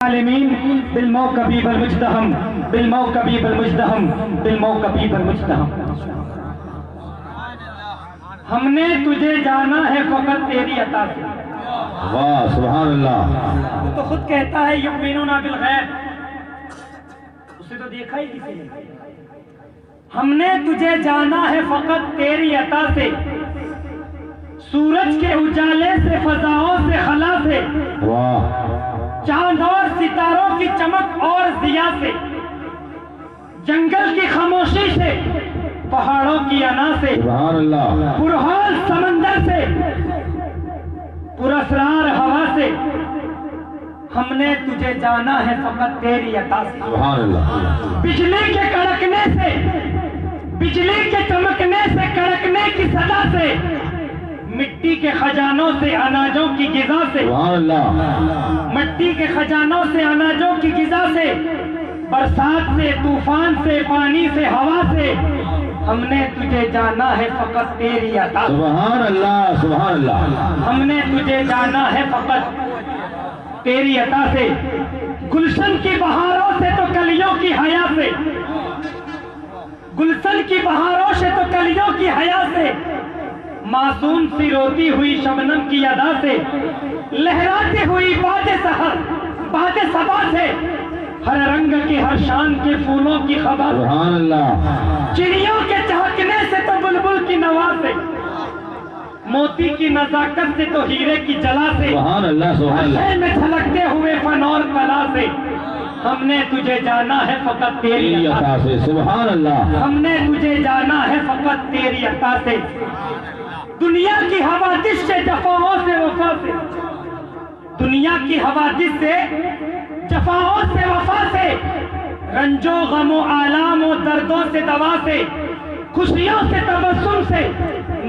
العالمین بالموکبی بالمجتہم بالموکبی بالمجتہم بالموکبی بالمجتہم. ہم نے تجھے جانا ہے فقط تیری عطا سے. واہ سبحان اللہ. وہ تو خود کہتا ہے یؤمنون بالغیب، اسے تو دیکھا ہی کسی نے. ہم نے تجھے جانا ہے فقط تیری عطا سے، سورج کے اجالے سے، فضاؤں سے، خلا سے، واہ چاند اور ستاروں کی چمک اور ضیا سے، جنگل کی خاموشی سے، پہاڑوں کی انا سے، سبحان اللہ. پرحال سمندر سے، پراسرار ہوا سے، ہم نے تجھے جانا ہے فقط تیری عطا سے. سبحان اللہ. بجلی کے کڑکنے سے، بجلی کے چمکنے سے، کڑکنے کی صدا سے، مٹی کے خزانوں سے، اناجوں کی غذا سے، سبحان اللہ. مٹی کے خزانوں سے، اناجوں کی غذا سے، برسات سے، طوفان سے، پانی سے، ہوا سے، ہم نے تجھے جانا ہے فقط تیری عطا سے. سبحان اللہ سبحان اللہ. ہم نے تجھے جانا ہے فقط تیری عطا سے. گلشن کی بہاروں سے تو کلیوں کی حیا سے، گلشن کی بہاروں سے تو کلیوں کی حیا سے، معصوم سی روتی ہوئی شبنم کی ادا سے، لہراتی ہوئی باد سحر باد صبا سے، ہر رنگ کی ہر شان کے پھولوں کی خبر، سبحان اللہ. چڑیوں کے چہکنے سے تو بلبل کی نوا سے، موتی کی نزاکت سے تو ہیرے کی جلا سے، سبحان اللہ سبحان اللہ. شے میں جھلکتے ہوئے فن اور کلا سے، ہم نے تجھے جانا ہے فقط تیری تیری عطا عطا سے. سبحان اللہ. ہم نے تجھے جانا ہے فقط تیری عطا سے. دنیا کی حوادث سے، جفاؤں سے، وفا سے، دنیا کی حوادث سے، جفاؤں سے، وفا سے، رنج و غم و آلام و دردوں سے دوا سے، خوشیوں سے، تبسم سے،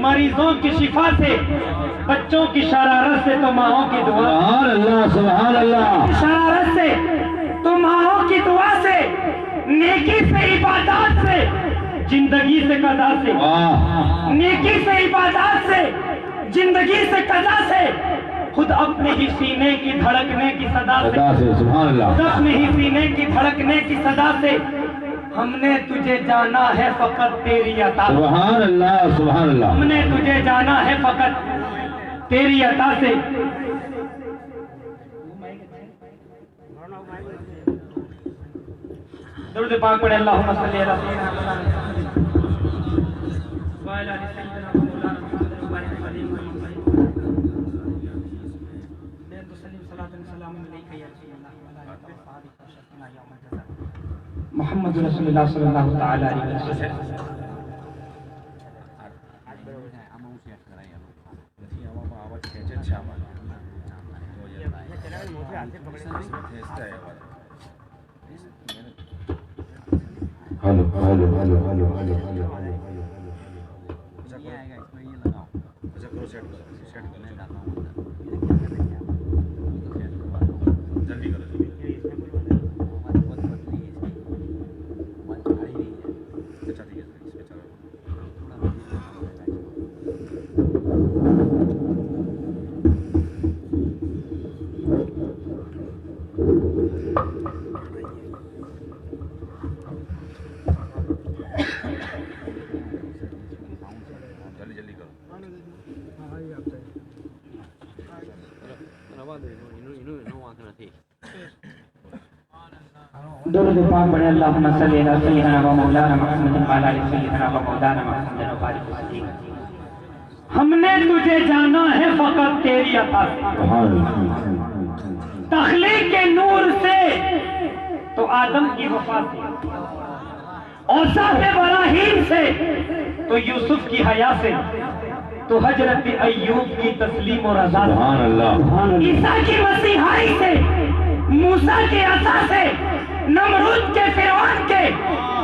مریضوں کی شفا سے، بچوں کی شرارت سے تو ماؤں کی دعا، سبحان اللہ سبحان اللہ. شرارت سے تو ماؤں کی دعا سے، نیکی سے، عبادات سے، زندگی سے، قضا سے، واہ نیکی سے، عبادات سے، زندگی سے، قضا سے، خود اپنے ہی سینے کی دھڑکنے کی صدا سے، عطا سے. سبحان اللہ. خود اپنے ہی سینے کی دھڑکنے کی صدا سے، ہم نے تجھے جانا ہے فقط تیری عطا سے. سبحان اللہ سبحان اللہ. ہم نے تجھے جانا ہے فقط تیری عطا سے. درود پاک پڑھے اللہم صلی علی سیدنا محمد وعلی آل سیدنا مولانا محمد وبارک وسلم محمد رسول اللہ صلی اللہ تعالی علیہ وسلم. Hello hello hello hello hello hello hello. درود پاک پڑھے اللہم صلی علی سیدنا و مولانا محمد وعلی آل سیدنا و مولانا محمد وبارک وسلم. ہم نے تجھے جانا ہے فقط تیری عطا سے. تخلیق کے نور سے تو آدم کی وفا سے، اوصاف ابراہیم سے تو یوسف کی حیا سے، تو حضرت ایوب کی تسلیم و رضا سے، سبحان اللہ. عیسیٰ کی مسیحائی سے، موسیٰ کے عصا سے، نمرود کے فرعون کے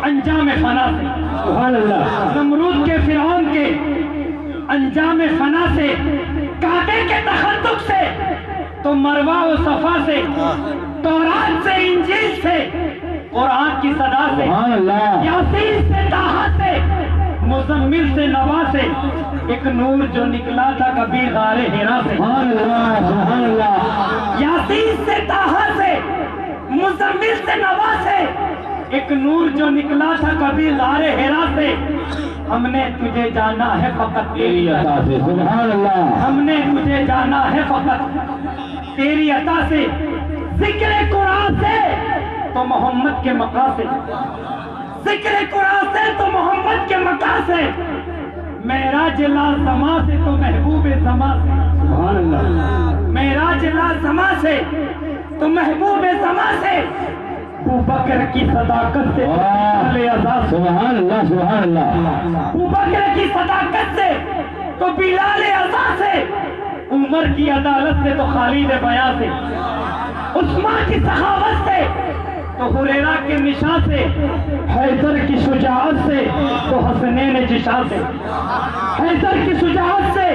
انجام فنا سے، سبحان اللہ. نمرود کے فرعون کے انجام فنا سے، کعبے کے تخطک سے تو مروہ و صفا سے، تورات سے، انجیل سے، قرآن کی صدا سے، سبحان اللہ. یاسین سے، طٰہٰ سے، مزمل سے، نوا سے، ایک نور جو نکلا تھا کبھی غار حرا سے، سبحان اللہ سبحان اللہ. یاسین سے، طٰہٰ سے، سے نوا سے، ایک نور جو نکلا تھا کبھی غار حرا سے، ہم نے تجھے جانا ہے فقط تیری عطا سے، سبحان اللہ، ہم نے تجھے جانا ہے فقط تیری عطا سے، ذکر قرآن سے تو محمد کے مقام سے، ذکر قرآن سے تو محمد کے مقام سے، معراج لازما سے تو محبوب زما سے، سبحان اللہ، معراج لازما سے تو محبوب زما سے، ابو بکر کی صداقت سے سبحان اللہ، سبحان اللہ، ابو بکر کی صداقت سے تو بلال عزا سے، عمر کی عدالت سے تو خالد بیاں سے، عثمان کی سخاوت سے تو حریرہ کے نشاں سے، حیدر کی شجاعت سے تو حسنین جشاں سے، حیدر کی شجاعت سے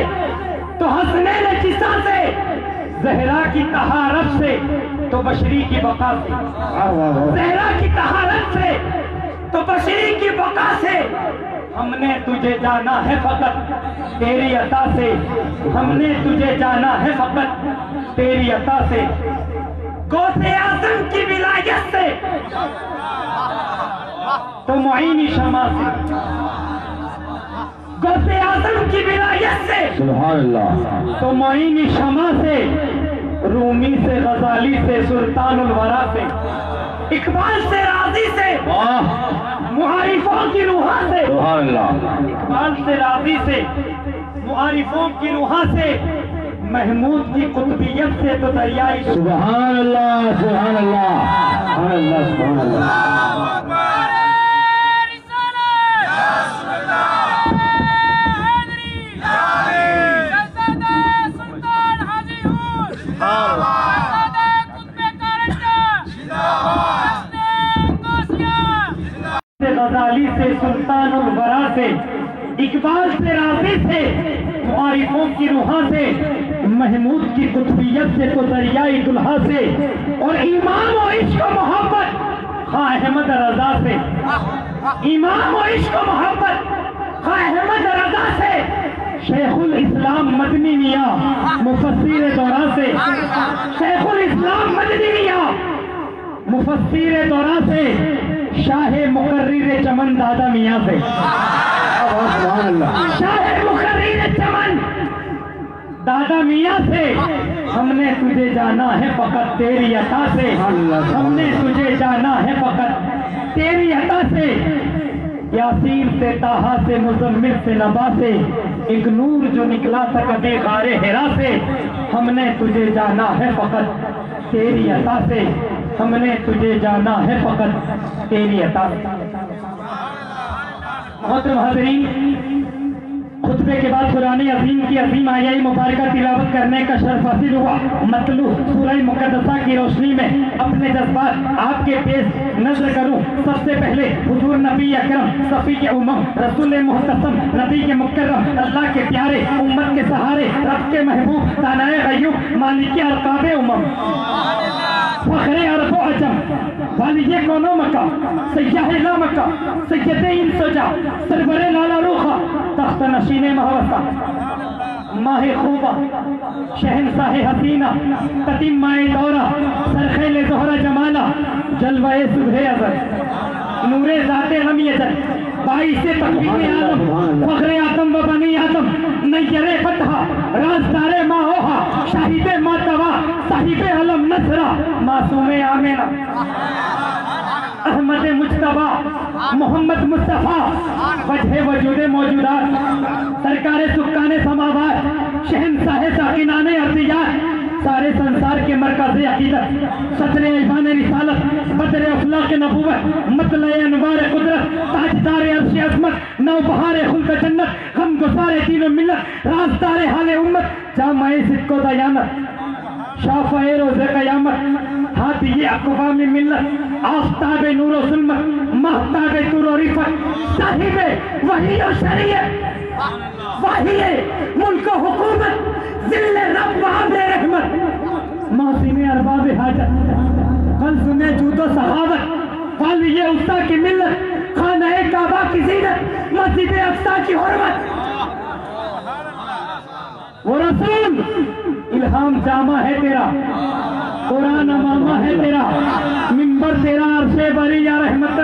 تو حسنین جشاں سے، زہرا کی طہارت سے تو بشری کی بقا سے، زہرا کی طہارت سے تو بشری کی بقا سے، ہم نے تجھے جانا ہے فقط تیری عطا سے، ہم نے تجھے جانا ہے فقط تیری عطا سے، غوث اعظم کی ولایت سے تو معین شمع سے، غوث اعظم کی ولایت سے سبحان اللہ، تو معین شمع سے، رومی سے غزالی سے سلطان الورا سے، اقبال سے راضی سے، معارفوں کی روحاں سے، سبحان اللہ، اقبال سے راضی سے، معارفوں کی روحاں سے، محمود کی قطبیت سے تو دریائی سبحان اللہ، سبحان اللہ، سبحان اللہ، سبحان اللہ، غزالی سے سلطان الورا سے، اقبال سے راضی سے، معارفوں کی روحاں سے، محمود کی قطبیت سے تو دریائی دلہا سے، اور ایمان و عشق و محبت خواہ احمد رضا سے، ایمان و عشق و محبت خواہ احمد رضا سے، شیخ الاسلام مدنی میاں مفسر دورہ سے، شیخ الاسلام مدنی میاں مفسر دورہ سے، شاہ مقرر چمن دادا میاں سے، سبحان اللہ، شاہ مقرر چمن دادا میاں سے، ہم نے تجھے جانا ہے فقط تیری عطا سے، ہم نے تجھے جانا ہے فقط تیری عطا سے، یاسین سے طٰہٰ سے مزمل سے نبا سے، ایک نور جو نکلا تھا کبھی غار حرا سے، ہم نے تجھے جانا ہے فقط تیری عطا سے، ہم نے تجھے جانا ہے فقط تیری عطا سے۔ محترم حاضرین، خطبے کے بعد قرآن عظیم کی عظیم آیہ مبارکہ تلاوت کرنے کا شرف حاصل ہوا۔ مطلوب سورہ مقدسہ کی روشنی میں اپنے جذبات آپ کے پیش نظر کروں۔ سب سے پہلے حضور نبی اکرم صفی کے امم، رسول محتشم، نبی کے مکرم، اللہ کے پیارے، امت کے سہارے، رب کے محبوب، دانائے غیوب، مالک القاب امم، فخر عرب و عجم، والی کونو مکہ، سیاہ لا مکہ، سید انسجا، سرور لالا روخا، تخت نشین مہوسہ، ماہ خوبہ، شہنشاہ حسینہ، قدیم مائے دورہ، سرخیل زہرہ جمالہ، جلوہ صبح ازل، نور ذات غم یزل، باعث تقویم آدم، فخر آدم و بنی آدم، نیر فتحہ، رازدار ماہوہا، شاہد ماتوا، صاحب علم نصرہ، معصوم آمینہ، احمد مجتبہ، محمد مصطفیٰ، وجہ وجود موجودات، سرکار سکان سماوات، شہنشاہ ساکنان ارضیات، سارے سنسار کے مرکز عقیدت، صدر ایوان رسالت، بدر افلاق نبوت، مطلع انوار قدرت، تاجدار عرش عظمت، نوبہار خلق جنت، غم گسار دین و ملت، رازدار حال امت، جامع صدق و دیانت، شافع روز قیامت، ہاتھی اقوام ملت، آفتاب نور و ظلمت، مہتاب طور و رفت، صاحب وحی و شریعت، واحد ملک و حکومت، ذل رب و عبد رحمت، محسن ارباب حاجت، قلب میں جود و سخاوت، والی استا کی ملت، خانہ کعبہ کی زینت، مسجد اقصی کی حرمت، وہ رسول الہام جامع ہے تیرا، قرآن امامہ ہے تیرا، منبر تیرا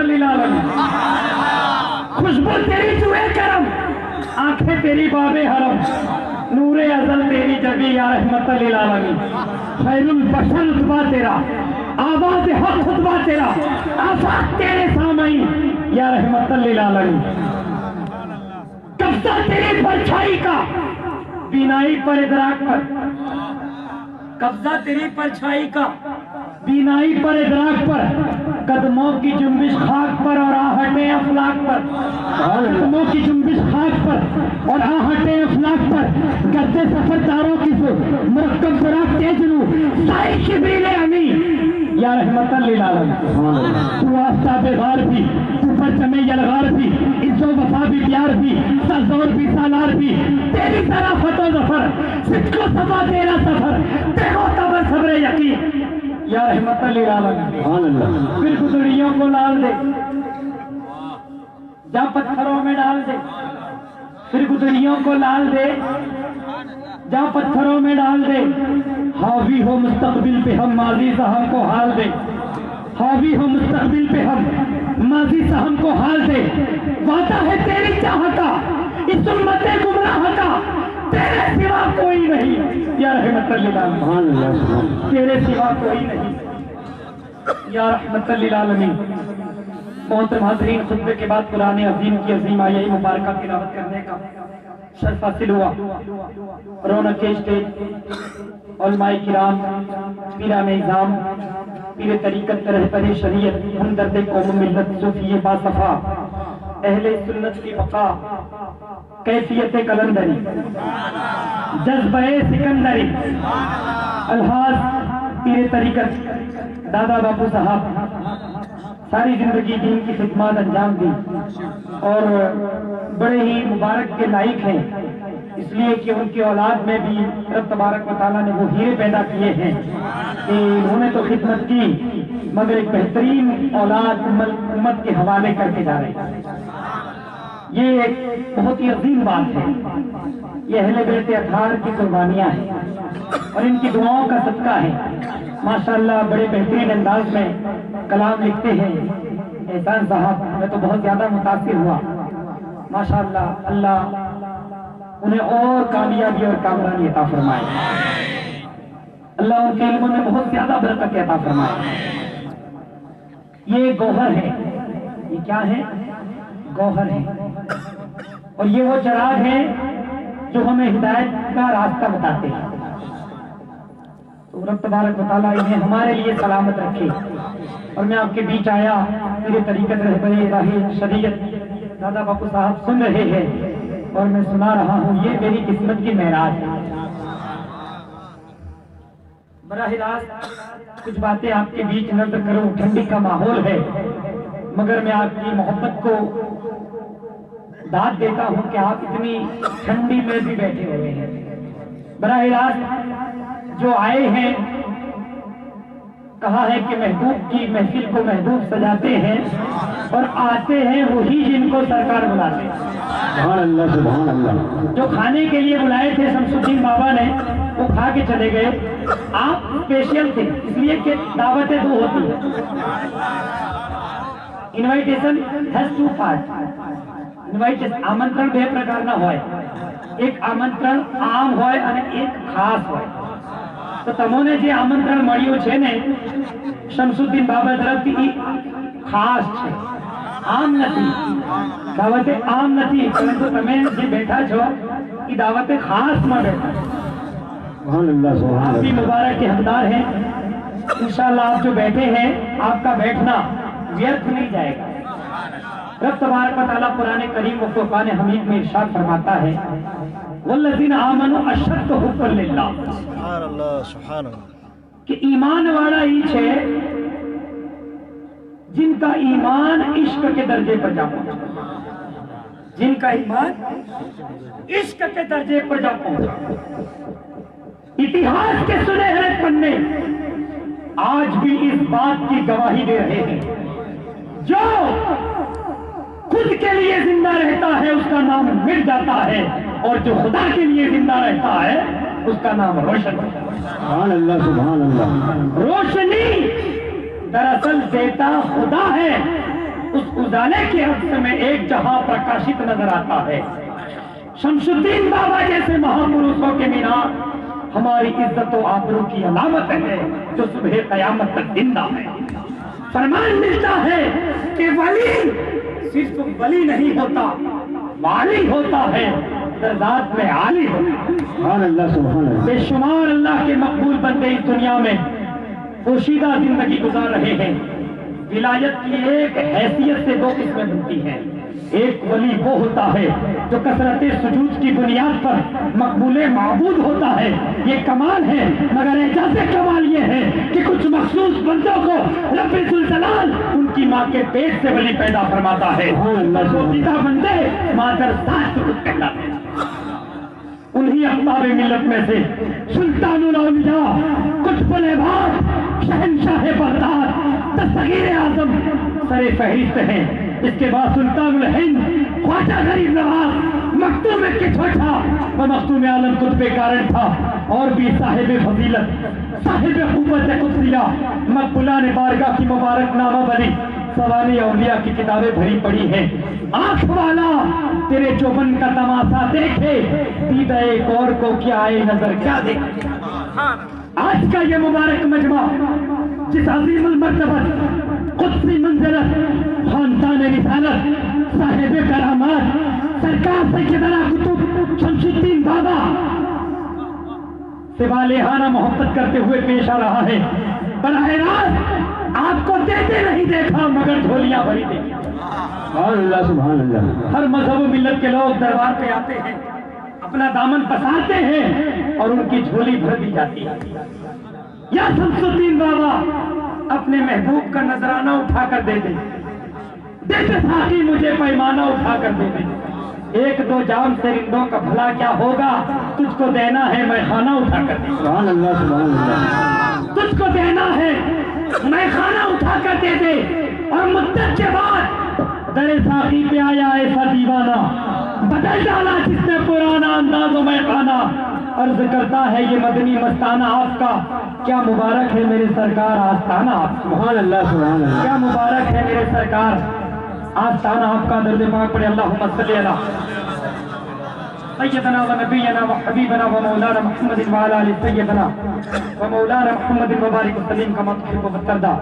للعالمین. خوشبو تیری جوئے کرم، آنکھیں تیری باب حرم، نور ازل تیری جبی یا رحمت للعالمین. خیر البشر رتبہ تیرا، آواز حق خطبہ تیرا، آفاق تیرے سامعین یا رحمت للعالمین. قبضہ تیری پرچھائی کا بینائی پر ادراک پر، قبضہ تیری پرچھائی کا بینائی پر ادراک پر، قدموں کی جنبش خاک پر اور آہٹیں افلاک پر، قدموں کی جنبش خاک پر اور آہٹیں افلاک پر، گردے سفرداروں کی مرکب براق تیجنو سائی شبریل امین یا رحمت للعالمین. تو آفتاب غار بھی، تو پرچم یلغار بھی، عز و وفا بھی، پیار بھی، سرزور بھی، سالار بھی، تیری طرافت و ظفر، صدق و صفا تیرا سفر، تیرو تبر صبر یقین یا رحمت للعالمین. پھر گدڑیوں کو لال دے، جا پتھروں میں ڈال دے، پھر گدڑیوں کو لال دے، جا پتھروں میں ڈال دے. حاوی ہو مستقبل پہ ہم ماضی سہم کو حال دے، حاوی ہو مستقبل پہ ہم ماضی سہم کو حال دے. وعدہ ہے تیری چاہ کا، اس امت گمراہ کا، تیرے سوا کوئی نہیں یا رحمت للعالمین. تیرے سوا کوئی نہیں یا رحمت للعالمین. محترم حاضرین، خطبے کے بعد قرآن عظیم کی عظیم آیہ مبارکہ تلاوت کرنے کا شرف حاصل ہوا. رونق اسٹیج علماء کرام، پیران اعظام، پیر طریقت، رہبر شریعت، ہمدرد قوم ملت، صوفی باصفا، اہل سنت کی بقا، کیفیت قلندری، جذبہ سکندری، الحاظ پیر طریقت دادا باپو صاحب ساری زندگی دین کی خدمات انجام دی اور بڑے ہی مبارک کے لائق ہیں، اس لیے کہ ان کی اولاد میں بھی رب تبارک و تعالیٰ نے وہ ہیرے پیدا کیے ہیں کہ انہوں نے تو خدمت کی مگر ایک بہترین اولاد امت کے حوالے کر کے جا رہے ہیں. یہ ایک بہت ہی عظیم بات ہے. یہ اہل بیت اطہار کی قربانیاں ہیں اور ان کی دعاؤں کا صدقہ ہے. ماشاءاللہ بڑے بہترین انداز میں کلام لکھتے ہیں احسان صاحب. میں تو بہت زیادہ متاثر ہوا. ماشاءاللہ اللہ انہیں اور کامیابی اور کامرانی عطا فرمائے. اللہ ان کے علموں میں بہت زیادہ برکت عطا فرمائے. یہ گوہر ہے. یہ کیا ہے؟ گوہر ہے. اور یہ وہ چراغ ہے جو ہمیں ہدایت کا راستہ بتاتے ہیں. تو رب تبارک و تعالیٰ انہیں ہمارے لیے سلامت رکھے. اور میں آپ کے بیچ آیا، میرے طریقت رہبر راہ شریعت دادا باپو صاحب سن رہے ہیں اور میں سنا رہا ہوں. یہ میری قسمت کی معراج ہے. براہ راست کچھ باتیں آپ کے بیچ نظر کروں. ٹھنڈی کا ماحول ہے مگر میں آپ کی محبت کو داد دیتا ہوں کہ آپ اتنی ٹھنڈی میں بھی بیٹھے ہوئے ہیں. براہ راست جو آئے ہیں، کہا ہے کہ محبوب کی محفل کو محبوب سجاتے ہیں اور آتے ہیں وہی جن کو سرکار بلاتے ہیں. سبحان اللہ، سبحان اللہ. جو کھانے کے لیے بلائے تھے شمس الدین بابا نے، وہ کھا کے چلے گئے. آپ اسپیشل تھے اس لیے کہ دعوتیں دو ہوتی ہیں. انوائٹیشن ہیز ٹو پارٹ. انوائٹیشن آمنترن બે પ્રકારના હોય. એક આમંત્રણ આમ હોય અને એક ખાસ હોય. તો તમોને જે આમંત્રણ મળ્યું છે ને શમસુદ્દીન બાબા તરફથી ઈ ખાસ છે, આમ નથી. દાવતે આમ નથી, પરંતુ તમે જે બેઠા છો ઈ દાવતે ખાસમાં બેઠા છો. سبحان اللہ، سبحان آپ بھی اللہ. مبارک کے حقدار ہیں. انشاءاللہ آپ جو بیٹھے ہیں آپ کا بیٹھنا ویرتھ نہیں جائے گا. رب تبارک و تعالیٰ قرآن کریم و فرقان حمید میں ارشاد فرماتا ہے والذین آمنوا اشد حبا للہ. سبحان اللہ، سبحان اللہ. کہ ایمان والا ہی ہے جن کا ایمان عشق کے درجے پر جا پہنچا. جن کا ایمان عشق کے درجے پر جا پہنچا. اتہاس کے سنہرے پنے آج بھی اس بات کی گواہی دے رہے ہیں. جو خود کے لیے زندہ رہتا ہے اس کا نام مٹ جاتا ہے اور جو خدا کے لیے زندہ رہتا ہے اس کا نام روشن ہوتا ہے. سبحان اللہ، سبحان اللہ. روشنی دراصل دیتا خدا ہے اس اجالے کے عکس میں ایک جہاں پرکاشت نظر آتا ہے. شمس الدین بابا جیسے مہاپروشوں کے مینار ہماری عزت و آبرو کی علامت ہے جو صبح قیامت تک زندہ ہے. فرمان ملتا ہے کہ ولی صرف ولی نہیں ہوتا، والی ہوتا ہے، درجات میں عالی ہوتا ہے. سبحان اللہ سبحان اللہ. بے شمار اللہ کے مقبول بندے اس دنیا میں پوشیدہ زندگی گزار رہے ہیں. ولایت کی ایک حیثیت سے دو قسمیں بنتی ہیں. ایک ولی وہ ہوتا ہے جو کثرت سجود کی بنیاد پر مقبول معبود ہوتا ہے، یہ کمال ہے. مگر اعجاز کمال یہ ہے کہ کچھ مخصوص بندوں کو رب ذوالجلال ان کی ماں کے پیٹ سے ولی پیدا فرماتا ہے. پوشیدہ بندے مادر ذات کو کہلاتے ہیں. انہی اقطاب ملت میں سے سلطان الاولیاء قطب العباد شہنشاہ بغداد دستگیر اعظم سر فہرست ہیں. اس کے بعد سلطان الہند خواجہ غریب نواز مختوم کچھوٹا و مختوم عالم قطب کارن تھا، اور بھی صاحب فضیلت صاحب قوت قدسیہ مقبولان بارگاہ کی مبارک نامہ بنی سوانح اولیاء کی کتابیں بھری پڑی ہیں. آنکھ والا تیرے چوبن کا تماشا دیکھے، دیدہ ایک اور کو کیا آئے نظر کیا دیکھے. آج کا یہ مبارک مجمع جس عظیم المرتبت قدسی منزلت خاندان رسالت صاحب کرامات سرکار سیدنا قطب شمس الدین بابا سے والہانہ محبت کرتے ہوئے پیش آ رہا ہے، براہ راست آپ کو دیتے نہیں دیکھا مگر جھولیاں بھری دیکھی. سبحان اللہ سبحان اللہ. ہر مذہب و ملت کے لوگ دربار پہ آتے ہیں، اپنا دامن پسارتے ہیں اور ان کی جھولی بھر دی جاتی ہے. یا شمس الدین بابا اپنے محبوب کا نذرانہ اٹھا کر دے دے، دیتے ساقی مجھے پیمانہ اٹھا کر دے دے. ایک دو جام سے رندوں کا بھلا کیا ہوگا، تجھ کو دینا ہے میں خانہ اٹھا کر دے. سبحان اللہ سبحان اللہ. تجھ کو دینا ہے میں خانہ اٹھا کر دے دے. اور مدت کے بعد در ساقی پہ آیا ایسا دیوانہ، بدل ڈالا جس نے پرانا اندازوں میں خانہ. عرض کرتا ہے یہ مدنی مستانہ آپ کا، کیا مبارک ہے میرے سرکار آستانہ آپ کا. سبحان اللہ سبحان اللہ. کیا مبارک ہے میرے سرکار آستانہ آپ کا. درود پاک پڑھے اللہم صلی علی سیدنا و نبینا و حبیبنا و مولانا محمد وعلی آل سیدنا و مولانا محمد مبارک وسلم کما تحب و ترضى.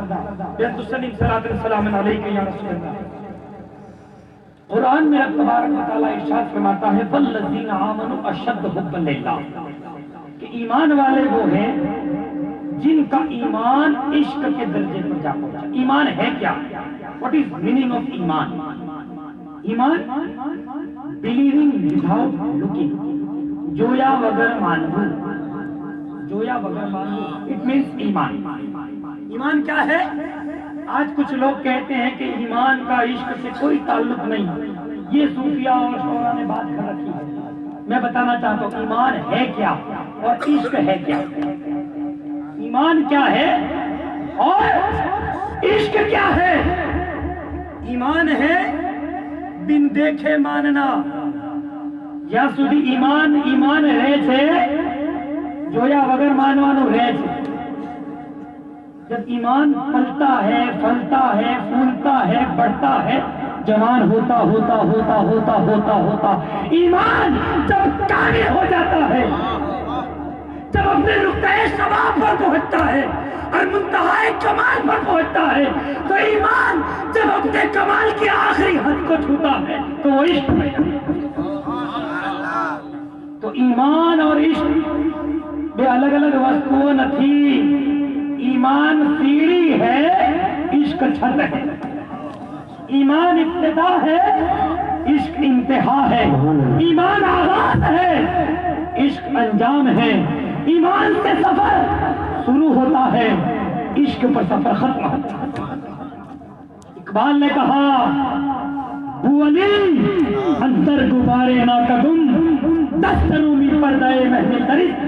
بیت السلیم صلاۃ السلام علیک یا رسول اللہ. قرآن میں رب تبارک و تعالیٰ ارشاد فرماتا ہے والذین آمنوا اشد حبا للہ، کہ ایمان والے وہ ہیں جن کا ایمان عشق کے درجے پر جا پہنچا. ایمان ہے کیا؟ واٹ از میننگ آف ایمان؟ ایمان بلیونگ وداؤٹ لوکنگ، جویا بغیر مانو، جویا بغیر مانو اٹ مینس ایمان. ایمان کیا ہے؟ آج کچھ لوگ کہتے ہیں کہ ایمان کا عشق سے کوئی تعلق نہیں. یہ صوفیہ اور شعراء نے بات کر رکھی ہے. میں بتانا چاہتا ہوں ایمان ہے کیا اور عشق ہے کیا. ایمان کیا ہے اور عشق کیا ہے؟ ایمان ہے بن دیکھے ماننا، یا سودی ایمان ایمان رہے چھے جویا وگر مانوانو رہے چھے. جب ایمان پلتا ہے پھلتا ہے پھولتا ہے بڑھتا ہے جوان ہوتا ہوتا ہوتا ہوتا ہوتا ہوتا ایمان جب کامل ہو جاتا ہے، جب اپنے نقطۂ شباب پر پہنچتا ہے اور منتہائے کمال پر پہنچتا ہے، تو ایمان جب اپنے کمال کی آخری حد کو چھوتا ہے تو وہ عشق میں جاتا ہے. تو ایمان اور عشق بے الگ الگ وستو نہ تھی. ایمان سیڑھی ہے، عشق چھت ہے. ایمان ابتدا ہے، عشق انتہا ہے. ایمان آغاز ہے، عشق انجام ہے. ایمان سے سفر شروع ہوتا ہے، عشق پر سفر ختم ہوتا ہے. اقبال نے کہا بولی اندر غبارے نہ کدم دسترومی پردے محل درد.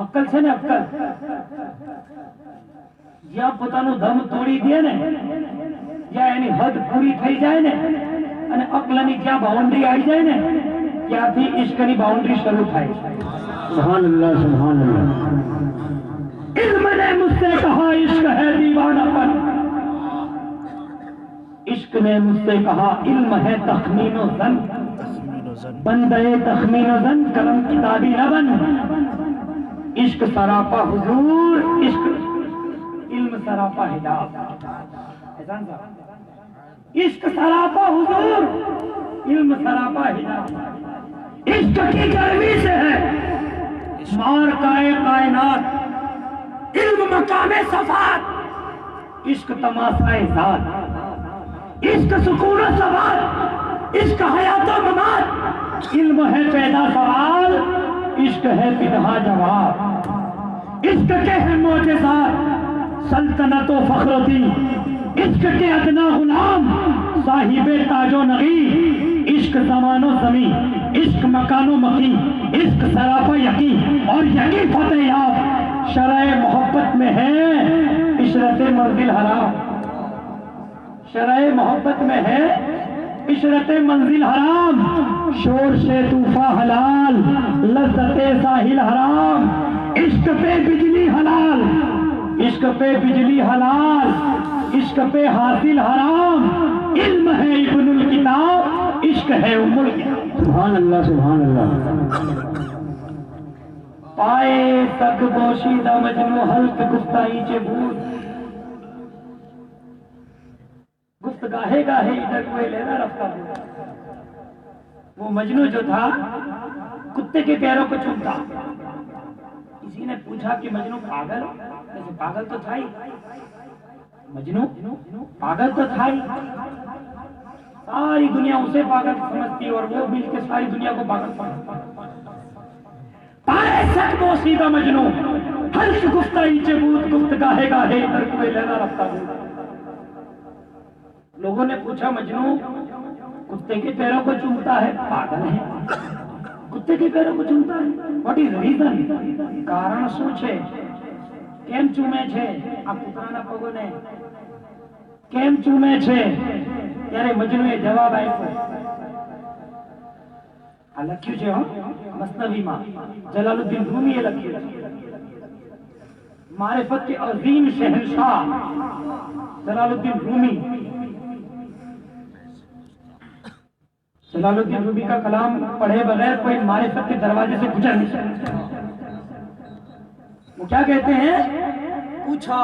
અક્કલ છે ને અક્કલ જ્યાં પોતાનું દમ તોડી દે ને, જ્યાં એની હદ પૂરી થઈ જાય ને અને અક્લની જ્યાં બાઉન્ડ્રી આવી જાય ને ત્યાંથી ઇશ્કની બાઉન્ડ્રી શરૂ થાય. سبحان اللہ سبحان اللہ. علم نے مجھ سے کہا عشق ہے دیوانہ پن، عشق نے مجھ سے کہا علم ہے تخمین و ظن، تخمین و ظن، بندے تخمین و ظن قلم کتابی نہ بن، عشق سراپا حضور، عشق علم سراپا ہدایت، عشق سراپا حضور، علم سراپا ہدایت، عشق کی گرمی سے ہے مار کائنات، علم مقام صفات، عشق تماشا ذات، عشق سکون و ثبات، عشق حیات و ممات، علم ہے پیدا سوال، عشق ہے بدہا جواب، عشق کے ہے معجزات سلطنت و فخر و دین، عشق کے ادنا غلام صاحب تاج و نغی، عشق زمان و زمین، عشق مکان و مکین، عشق سراپا یقین اور یقین فتح یاب، شرع محبت میں ہے عشرت منزل حرام، شرع محبت میں ہے عشرت منزل حرام، شور سے طوفاں حلال، لذت ساحل حرام، عشق پہ بجلی حلال، عشق پہ بجلی حلال، عشق پہ حاصل حرام، علم ہے ابن الکتاب، عشق ہے ام الکتاب۔ سبحان اللہ سبحان اللہ۔ پائے تک بوشیدہ مجنو حلق گفتائی چے بود، گفت گاہے گاہے ادھر کوئی لینا رفتہ بود۔ وہ مجنو جو تھا کتے کے پیروں کو چومتا، کسی نے پوچھا کہ مجنو پاگل؟ جیسے پاگل تو تھا ہی، مجنو پاگل تو تھا ہی، ساری دنیا اسے پاگل سمجھتی اور وہ مل کے ساری دنیا کو پاگل سمجھتا۔ پائے سک بوسیدہ مجنو حلق گفتائی چے بود، گفت گاہے گاہے ادھر کوئی لینا رفتہ بود۔ لوگوں نے پوچھا مجنو کتے کے پیروں کو چومتا ہے، پاگل ہے؟ کتے کے پیروں کو چومتا ہے، واٹ از ریزن؟ کارن શું છે؟ કેમ ચૂમે છે આ કૂતરાના પગોને? કેમ ચૂમે છે? ત્યારે મજનુએ જવાબ આપ્યો, આ લખ્યું છે મસ્નવીમાં, જલાલુદ્દીન રૂમીએ લખ્યું છે, معرفت کے عظیم شہنشاہ جلال الدین رومی، جلال الدین رومی کا کلام پڑھے بغیر کوئی معرفت کے دروازے سے گزر نہیں سکتا۔ وہ کیا کہتے ہیں؟ پوچھا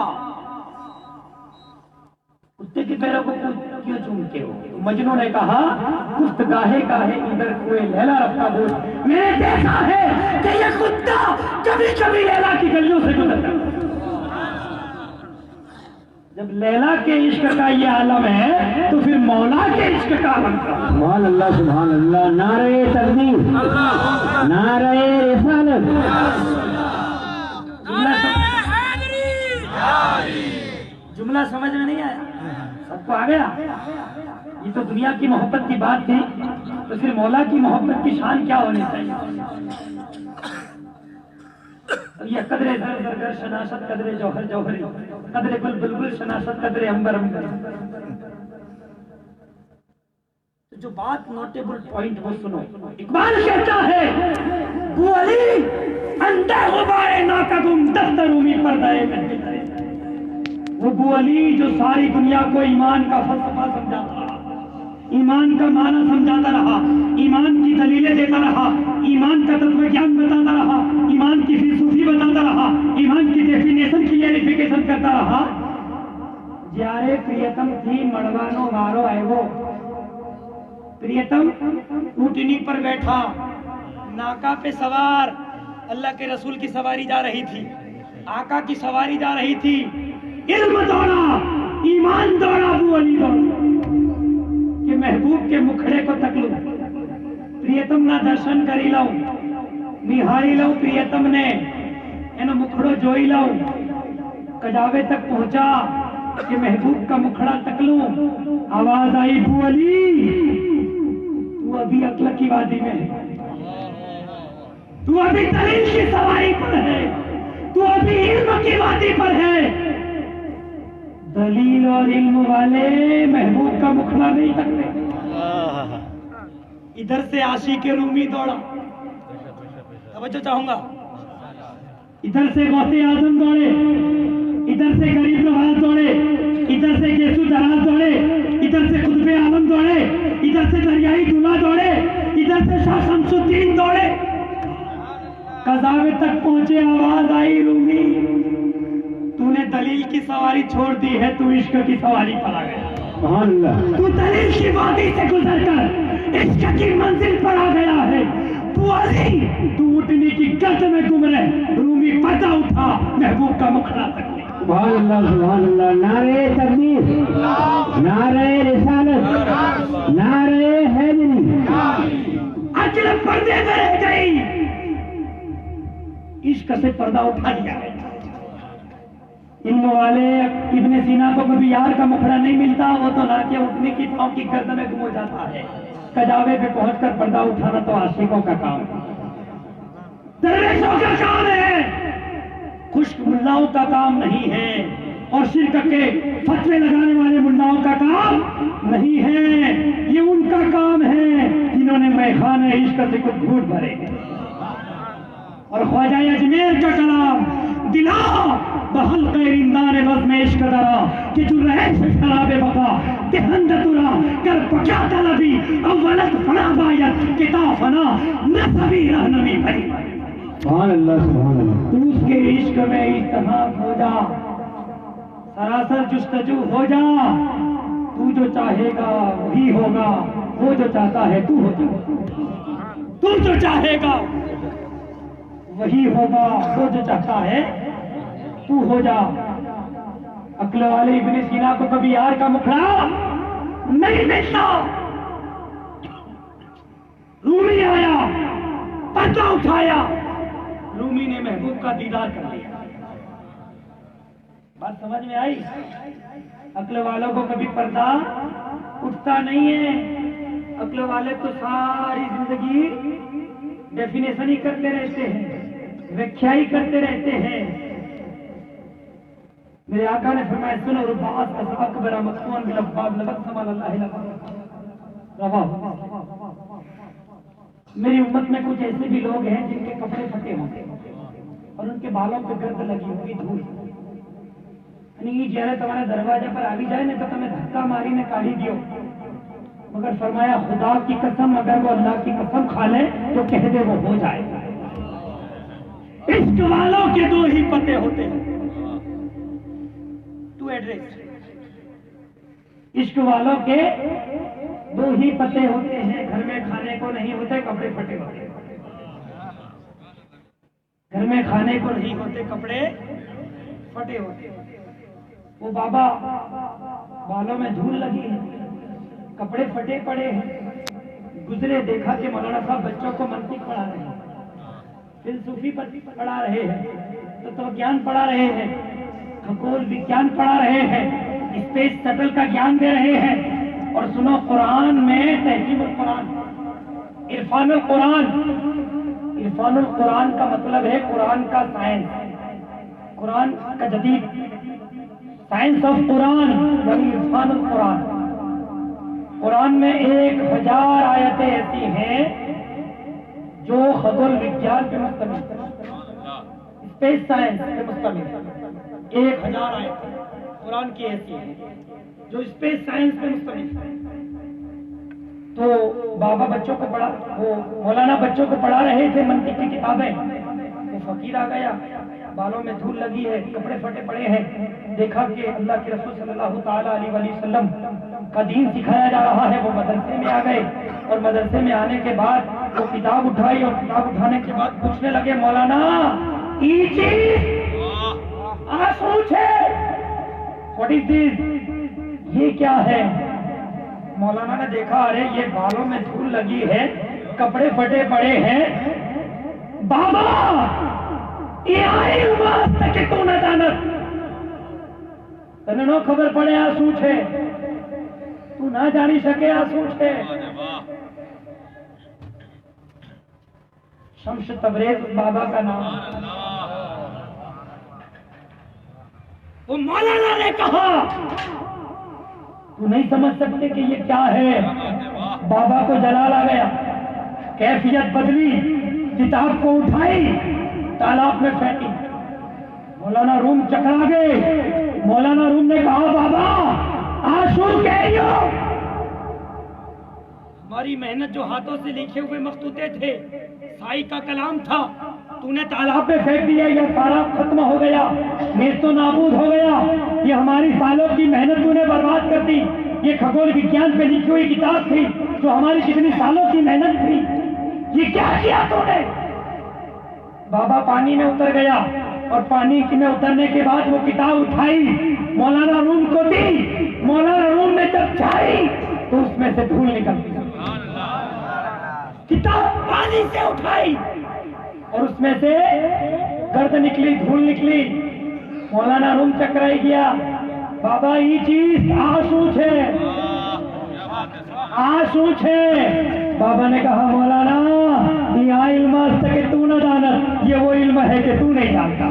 کتے کے پیروں کو کیوں چومتے ہو؟ مجنو نے کہا گفت گاہے گاہے ادھر کوئی لیلا رفتہ بود، میں نے دیکھا ہے کہ یہ کتا کبھی کبھی لیلا کی گلیوں سے گزرتا ہے۔ جب لیلا کے عشق کا یہ عالم ہے تو پھر مولا کے عشق کا عالم کا۔ سبحان اللہ سبحان اللہ، نعرہ تکبیر، نعرہ رسالت۔ جملہ سمجھ میں نہیں آیا؟ سب کو آ گیا؟ یہ تو دنیا کی محبت کی بات تھی، تو پھر مولا کی محبت کی شان کیا ہونی چاہیے؟ یہ قدر زر زرگر شناست، قدر جوہر جوہری، قدر گل بلبل شناست، قدر عنبر عنبر۔ جو بات نوٹیبل پوائنٹ وہ سنو، اقبال کہتا ہے وہ علی اندر غبار ناکدم دفتر رومی پردائے میں، وہ ابو علی جو ساری دنیا کو ایمان کا فلسفہ سمجھاتا رہا، ایمان کا معنی سمجھاتا رہا، ایمان کی دلیلیں دیتا رہا، ایمان کا تتو گیان بتاتا رہا، ایمان کی فلسفی بتاتا رہا، ایمان کی ڈیفینیشن کلیریفیکیشن کرتا رہا۔ جارے پریتم تھی مڑوانو وارو آئیو، پریتم اونٹنی پر بیٹھا، ناکا پہ سوار، اللہ کے رسول کی سواری جا رہی تھی، آقا کی سواری جا رہی تھی، علم دوڑا، ایمان دوڑا، ابو علی دوڑا کہ محبوب کے مکھڑے کو تک لوں، پریتم نہ درشن کری لاؤں، نہاری لاؤں پریتم نے اینو مکھڑو جوئی لاؤں، کجاوے تک پہنچا کہ محبوب کا مکھڑا تک لوں، آواز آئی ابو علی تو ابھی عقل کی وادی میں ہے، تو ابھی دلیل کی سواری پر ہے، تو ابھی علم کی وادی پر ہے۔ دلیل اور علم والے محبوب کا مکھڑا نہیں تکتے۔ ادھر سے عاشق رومی دوڑا، توجہ چاہوں گا، ادھر سے غوث اعظم دوڑے، ادھر سے غریب نواز دوڑے، ادھر سے گیسو دراز دوڑے، ادھر سے خطب ادھر سے دریائی دلہا دوڑے، ادھر سے شاہ شمس الدین دوڑے، قضاوت تک پہنچے، آواز آئی رومی تو نے دلیل کی سواری چھوڑ دی ہے، تو عشق کی سواری پر آ گیا۔ سبحان اللہ، تو دلیل کی وادی سے گزر کر عشق کی منزل پر آ گیا ہے۔ تو علی، تو اٹھنے کی گرد میں گم رہے، رومی پردہ اٹھا، محبوب کا مکھڑا تک لے۔ سبحان اللہ، سبحان اللہ، نعرہ تکبیر، نعرہ رسالت، نعرہ حیدری۔ عقل پردے میں رہ گئی، عشق سے پردہ اٹھا دیا ہے۔ علم والے ابن سینا کو کبھی یار کا مکھڑا نہیں ملتا، وہ تو نہ کہ اٹھنے کی پاؤں کی گرد میں گم ہو جاتا ہے۔ کجاوے پہ پہنچ کر پردہ اٹھانا تو عاشقوں کا کام ہے، درویشوں کا کام ہے، خشک ملاؤں کا کام نہیں ہے، اور شرک کے فتوے لگانے والے ملاؤں کا کام نہیں ہے۔ یہ ان کا کام ہے جنہوں نے میخانے عشق سے کچھ گھوٹ بھرے۔ اور خواجہ اجمیر کا کلام دلا بحلق رندان بزم عشق درا کہ جو رہے سے شراب بقا دہند ترا کر پکیا طلبی اولت فنا باید کتاب فنا نصبی رہنمی بھری۔ سبحان اللہ، سبحان اللہ، تو اس کے عشق میں اتحاد ہو جا، سراسر جستجو ہو جا، تو جو چاہے گا وہی ہوگا، وہ جو چاہتا ہے تو ہو جا، تو جو چاہے گا وہی ہوگا، وہ جو چاہتا ہے تو ہو جا۔ عقل والے ابن سینا کو کبھی یار کا مکھڑا نہیں ملتا۔ رومی آیا، پردہ اٹھایا، رومی نے محبوب کا دیدار کر لیا۔ بات سمجھ میں آئی؟ عقل والوں کو کبھی پردہ اٹھتا نہیں ہے، عقل والے تو ساری زندگی ڈیفینیشن ہی کرتے رہتے ہیں، ویکھیا ہی کرتے رہتے ہیں۔ میرے آقا نے فرمایا سنو رباعت کا اکبر مقصون بالابواب لبد سمال اللہ لبد روا۔ میری امت میں کچھ ایسے بھی لوگ ہیں جن کے کپڑے پھٹے ہوتے ہیں اور ان کے بالوں پہ گرد لگی ہوئی دھول، یعنی یہ جہاں تمہارے دروازے پر آگی جائے نا تو تمہیں دھکا ماری نے کاڑھی دیو، مگر فرمایا خدا کی قسم اگر وہ اللہ کی قسم کھا لے تو کہہ دے وہ ہو جائے۔ عشق والوں کے دو ہی پتے ہوتے ہیں، تو ایڈریس، عشق والوں کے دو ہی پتے ہوتے ہیں، گھر میں کھانے کو نہیں ہوتے کپڑے پھٹے ہوتے، گھر میں کھانے کو نہیں ہوتے کپڑے پھٹے ہوتے۔ وہ بابا بالوں میں دھول لگی ہے، کپڑے پھٹے پڑے ہیں، گزرے دیکھا کہ مولانا صاحب بچوں کو منطق پڑھا رہے ہیں، فلسفی پڑھا رہے ہیں، تتو گیان پڑھا رہے ہیں، کھگول وگیان پڑھا رہے ہیں، اسپیس شٹل کا گیان دے رہے ہیں، اور سنو قرآن میں تہذیب القرآن، عرفان القرآن، عرفان القرآن کا مطلب ہے قرآن کا سائنس، قرآن کا جدید سائنس آف قرآن یعنی عرفان القرآن۔ قرآن میں 1000 آیتیں ایسی ہیں جو خگول وگیان پہ مشتمل ہے، اسپیس سائنس پہ مشتمل ہے۔ 1000 آیتیں قرآن کی ایسی ہیں جو اسپیس سائنس پہ مشتمل ہے۔ تو بابا بچوں کو پڑھا، وہ مولانا بچوں کو پڑھا رہے تھے منطق کی کتابیں، وہ فقیر آ گیا، بالوں میں دھول لگی ہے، کپڑے پھٹے پڑے ہیں، دیکھا کہ اللہ کے رسول صلی اللہ تعالیٰ علیہ وآلہ وسلم کا دین سکھایا جا رہا ہے، وہ مدرسے میں آ گئے، اور مدرسے میں آنے کے بعد وہ کتاب اٹھائی، اور کتاب اٹھانے کے بعد پوچھنے لگے مولانا یہ چیز آسوچ ہے، واٹ از دس، یہ کیا ہے؟ مولانا نے دیکھا ارے یہ بالوں میں دھول لگی ہے، کپڑے پھٹے پڑے ہیں، بابا یہ آئی واسطے کہ تو نہ جانت تنہیں نو خبر پڑے آسوچ ہے، تو نہ جانی سکے آسوچ ہے۔ شمس تبریز بابا کا نام، وہ مولانا نے کہا تو نہیں سمجھ سکتے کہ یہ کیا ہے؟ بابا کو جلال آ گیا، کیفیت بدلی، کتاب کو اٹھائی، تالاب میں پھینکی، مولانا روم چکرا گئے۔ مولانا روم نے کہا بابا آنسو کہہ رہی ہو؟ تمہاری محنت جو ہاتھوں سے لکھے ہوئے مخطوطے تھے، سائی کا کلام تھا، تو نے تالاب پہ پھینک دیا، یہ سارا ختم ہو گیا، نیست و نابود ہو گیا، یہ ہماری سالوں کی محنت تو نے برباد کر دی۔ یہ کھگول وگیان پہ لکھی ہوئی کتاب تھی جو ہماری کتنی سالوں کی محنت تھی، یہ کیا کیا تو نے؟ بابا پانی میں اتر گیا اور پانی میں اترنے کے بعد وہ کتاب اٹھائی، مولانا روم کو دی، مولانا روم نے جب چھائی تو اس میں سے دھول نکلتی، کتاب پانی سے اٹھائی اور اس میں سے گرد نکلی، دھول نکلی، مولانا روم چکرائی گیا، بابا یہ چیز آنسو چھے۔ بابا نے کہا مولانا یہ علم کہ تو نہ جانت، یہ وہ علم ہے کہ تو نہیں جانتا،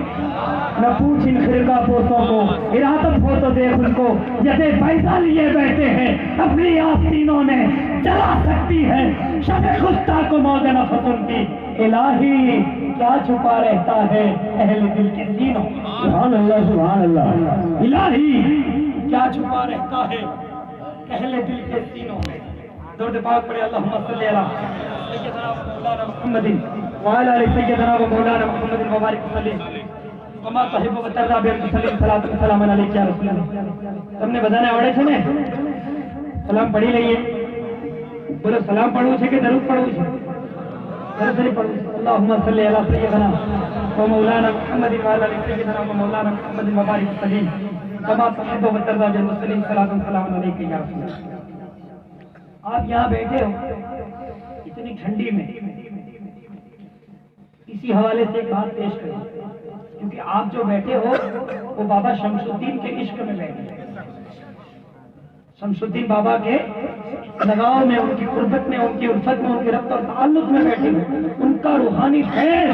نہ پوچھ ان خرقہ پوسوں کو، ارادت ہو تو دیکھ ان کو، جیسے پیسہ لیے بیٹھے ہیں اپنی آستینوں نے جلا سکتی ہے شب خستہ کو موت نفس ان کی۔ الہی کیا چھپا رہتا ہے اہل دل کے سینوں، سبحان اللہ سبحان اللہ، الہی کیا چھپا رہتا ہے اہل دل کے سینوں میں۔ درود پاک پڑھے اللہم صلی علی سیدنا و مولانا محمد وعلی آل سیدنا و مولانا محمد مبارک وسلم کما تحب و ترضى بسلیم صلاۃ و سلام علیک یا رسول اللہ۔ تم نے بتانا આવડે છે ને؟ સલામ પઢી લઈએ, બોલો સલામ પઢવું છે કે દરૂદ પઢવું છે? દરૂદ શરીફ પઢવું છે। اللهم صل علی سیدنا و مولانا محمد وعلی آل سیدنا و مولانا محمد مبارک وسلم کما تحب و ترضى بسلیم صلاۃ و سلام علیک یا رسول اللہ۔ آپ یہاں بیٹھے ہو اتنی ٹھنڈی میں، اسی حوالے سے ایک بات پیش کریں، کیونکہ آپ جو بیٹھے ہو وہ بابا شمس الدین کے عشق میں بیٹھے ہیں، شمس الدین بابا کے لگاؤ میں، ان کی قربت میں، ان کی الفت میں، ان کے ربط اور تعلق میں بیٹھے ہوئے، ان کا روحانی خیر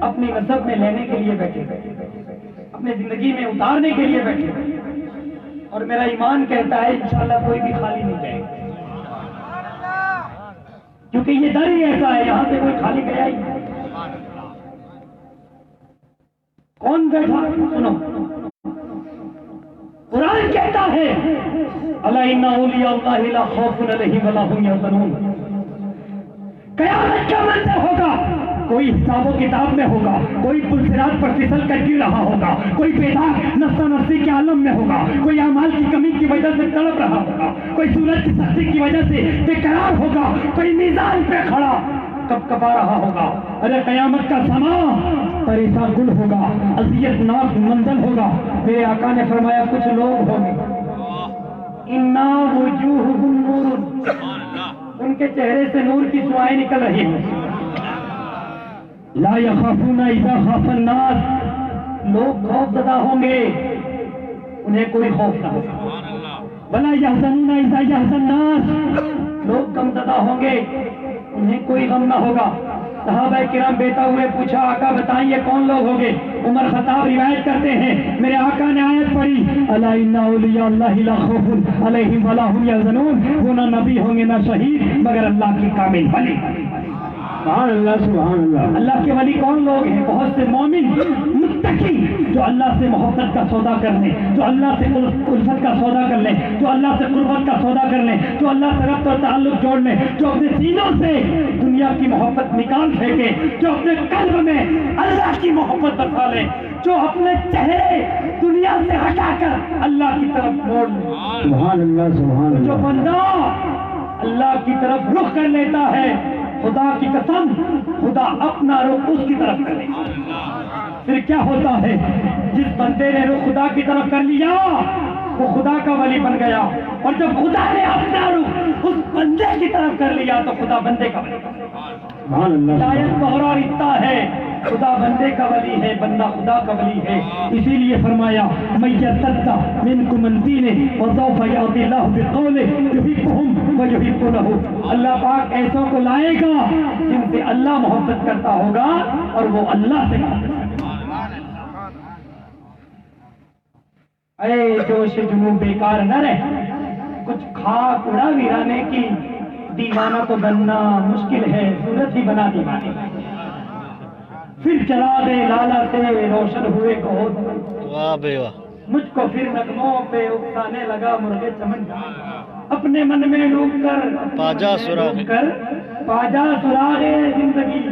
اپنی مذہب میں لینے کے لیے بیٹھے ہوئے، اپنے زندگی میں اتارنے کے لیے بیٹھے ہوئے، اور میرا ایمان کہتا ہے انشاءاللہ کوئی بھی خالی نہیں جائے گا، کیونکہ یہ در ہی ایسا ہے، یہاں سے کوئی خالی گیا ہی نہیں۔ کون بیٹھا؟ سنو، قرآن کہتا ہے الا ان اولیاء اللہ لا خوف علیہم ولا هم یحزنون، قیامت کا منظر ہوگا، کوئی حساب و کتاب میں ہوگا، کوئی پلسرات پر پھسل کر گر رہا ہوگا، کوئی بیدار نفس نفسی کے عالم میں ہوگا، کوئی اعمال کی کمی کی وجہ سے تڑپ رہا ہوگا، کوئی سورج کی سختی کی وجہ سے بے قرار ہوگا، کوئی میزان پہ کھڑا کب کبا رہا ہوگا۔ ارے قیامت کا سما پریشان گل ہوگا، اذیت ناک منزل ہوگا۔ میرے آقا نے فرمایا کچھ لوگ ہوں گے انا وجوہہم نور، ان کے چہرے سے نور کی شعاعیں نکل رہی ہیں، لا یخافون اذا خاف الناس، لوگ خوف زدہ ہوں گے انہیں کوئی خوف نہ ہوگا، ولا یحزنون اذا یحزن الناس، لوگ غم زدہ ہوں گے انہیں کوئی غم نہ ہوگا۔ صحابہ کرام بیٹا ہوئے پوچھا آقا بتائیے کون لوگ ہوں گے؟ عمر خطاب روایت کرتے ہیں میرے آقا نے آیت پڑھی الا ان اولیاء اللہ لا خوف علیہم ولا هم یحزنون، وہ نہ نبی ہوں گے نہ شہید مگر اللہ کی کامل ولی۔ سبحان اللہ سبحان اللہ۔ اللہ کے ولی کون لوگ ہیں؟ بہت سے مومن متقی جو اللہ سے محبت کا سودا کر لیں، جو اللہ سے الفت کا سودا کر لیں، جو اللہ سے قربت کا سودا کر لیں، جو اللہ سے ربط اور تعلق جوڑ لیں، جو اپنے سینوں سے دنیا کی محبت نکال پھینکیں، جو اپنے قلب میں اللہ کی محبت بسا لیں، جو اپنے چہرے دنیا سے ہٹا کر اللہ کی طرف موڑ لیں۔ سبحان اللہ سبحان جو اللہ۔ بندہ اللہ کی طرف رخ کر لیتا ہے، خدا کی قسم خدا اپنا رخ اس کی طرف کر لیتا ہے۔ پھر کیا ہوتا ہے؟ جس بندے نے رخ خدا کی طرف کر لیا وہ خدا کا ولی بن گیا، اور جب خدا نے اپنا رخ اس بندے کی طرف کر لیا تو خدا بندے کا ولی بن گیا۔ سبحان اللہ۔ ہدایت بہرا اتنا ہے، خدا بندے کا ولی ہے، بندہ خدا کا ولی ہے۔ اسی لیے فرمایا من یرتد منکم عن دینہ فسوف یأتی اللہ بقوم یحبہم ویحبونہ، اللہ پاک ایسوں کو لائے گا جن سے اللہ محبت کرتا ہوگا اور وہ اللہ سے محبت کرتا ہوگا۔ اے جوش جنون بیکار نہ رہ، کچھ خاک اڑا ویرانے کی، دیوانہ تو بننا مشکل ہے، صورت ہی بنا دیوانے، پھر چلا دے لالا سے روشن ہوئے کو۔ واہ بے واہ۔ مجھ کو پھر نغموں پہ اکسانے لگا مرغے چمن اپنے من میں ڈوب کر پاجا سراغ پاجا سراغ زندگی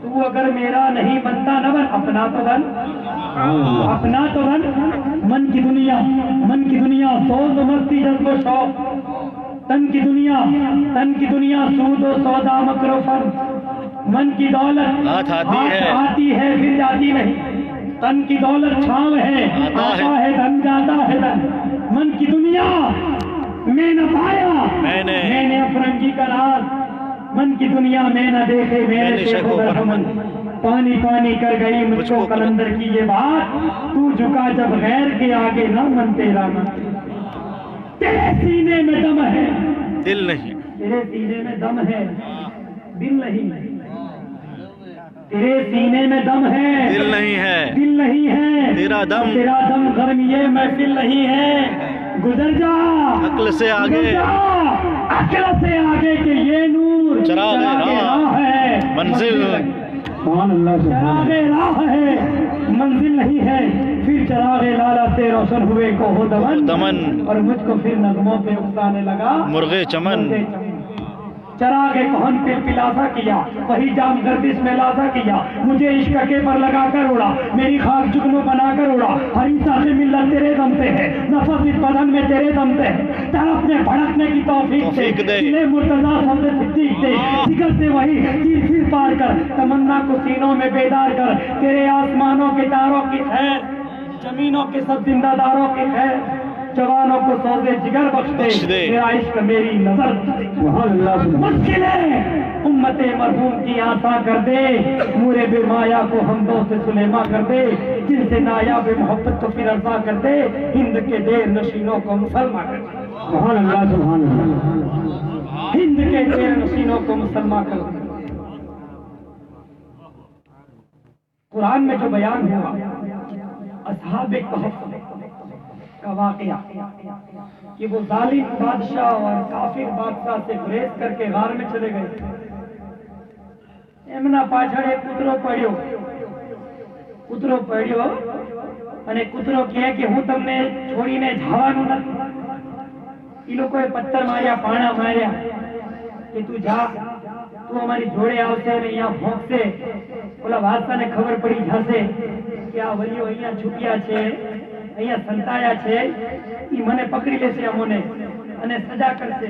تو اگر میرا نہیں بنتا نہ بن اپنا تو بن اپنا تو بن من کی دنیا سوز و مستی جذب و شوق تن کی دنیا سود و سودا مکر و فن من کی دولت ہاتھ آتی ہے پھر جاتی نہیں تن کی دولت چھاؤں ہے آتا ہے دھن جاتا ہے دھن من کی دنیا میں نہ پایا میں نے افرنگی کا راز من کی دنیا میں نہ دیکھے میں نے شیخ و برہمن پانی پانی کر گئی مجھ کو قلندر کی یہ بات تو جھکا جب غیر کے آگے نہ من تیرا من تیرے سینے میں دم ہے دل نہیں تیرے سینے میں دم ہے دل نہیں تیرے سینے میں دم ہے دل نہیں ہے تیرا دم گرمی محفل نہیں ہے گزر جا عقل سے آگے کہ یہ نور چراغ راہ ہے منزل چراغ راہ ہے منزل نہیں ہے پھر چراغ لالا سے روشن ہوئے کو ہو دمن اور مجھ کو پھر نغموں پہ اکسانے لگا مرغے چمن چراغ کہن پہ پلاسا کیا وہی جام گردش میں لاسا کیا مجھے عشق کے پر لگا کر اڑا میری خاک جگنو بنا کر اڑا ہری ساخ ملت تیرے دم سے ہے نفس اس بدن میں تیرے دم سے ہے طرف میں بھڑکنے کی توفیق دے سلے مرتضیٰ سب صدیق دے ذکر سے وہی تیر پھر پار کر تمنا کو سینوں میں بیدار کر تیرے آسمانوں کے تاروں کی خیر زمینوں کے سب زندہ داروں کی خیر جوانوں کو سوزے جگر بخش دے میرا عشق میری نظر مشکل ہے امت مرحوم کی آسا کر دے مورے بے مایا کو حمدوں سے سلیما کر دے جن سے نایاب محبت کو پھر ارضا کر دے ہند کے دیر نشینوں کو مسلمان کر دے سبحان اللہ ہند کے دیر نشینوں کو مسلمان کر دے قرآن میں جو بیان ہوا اصحاب کہف کا واقعہ کہ وہ ظالم بادشاہ اور کافر بادشاہ سے گریز کر کے غار میں چلے گئے એમના પાછળ એક કૂતરો પડ્યો અને કૂતરો કહે કે હું તમને છોડીને જવાનું નથી એ લોકોએ પથ્થર માર્યા પાણા માર્યા કે તું જા તું અમારી જોડે આવશે અને અહીંયા ભોંકશે ઓલા વાદશાહને ખબર પડી જશે કે આ વલીઓ અહીંયા છૂટ્યા છે અહીંયા સંતાયા છે ઈ મને પકડી લેશે અમોને અને સજા કરશે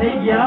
થઈ ગયા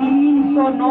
309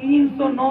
309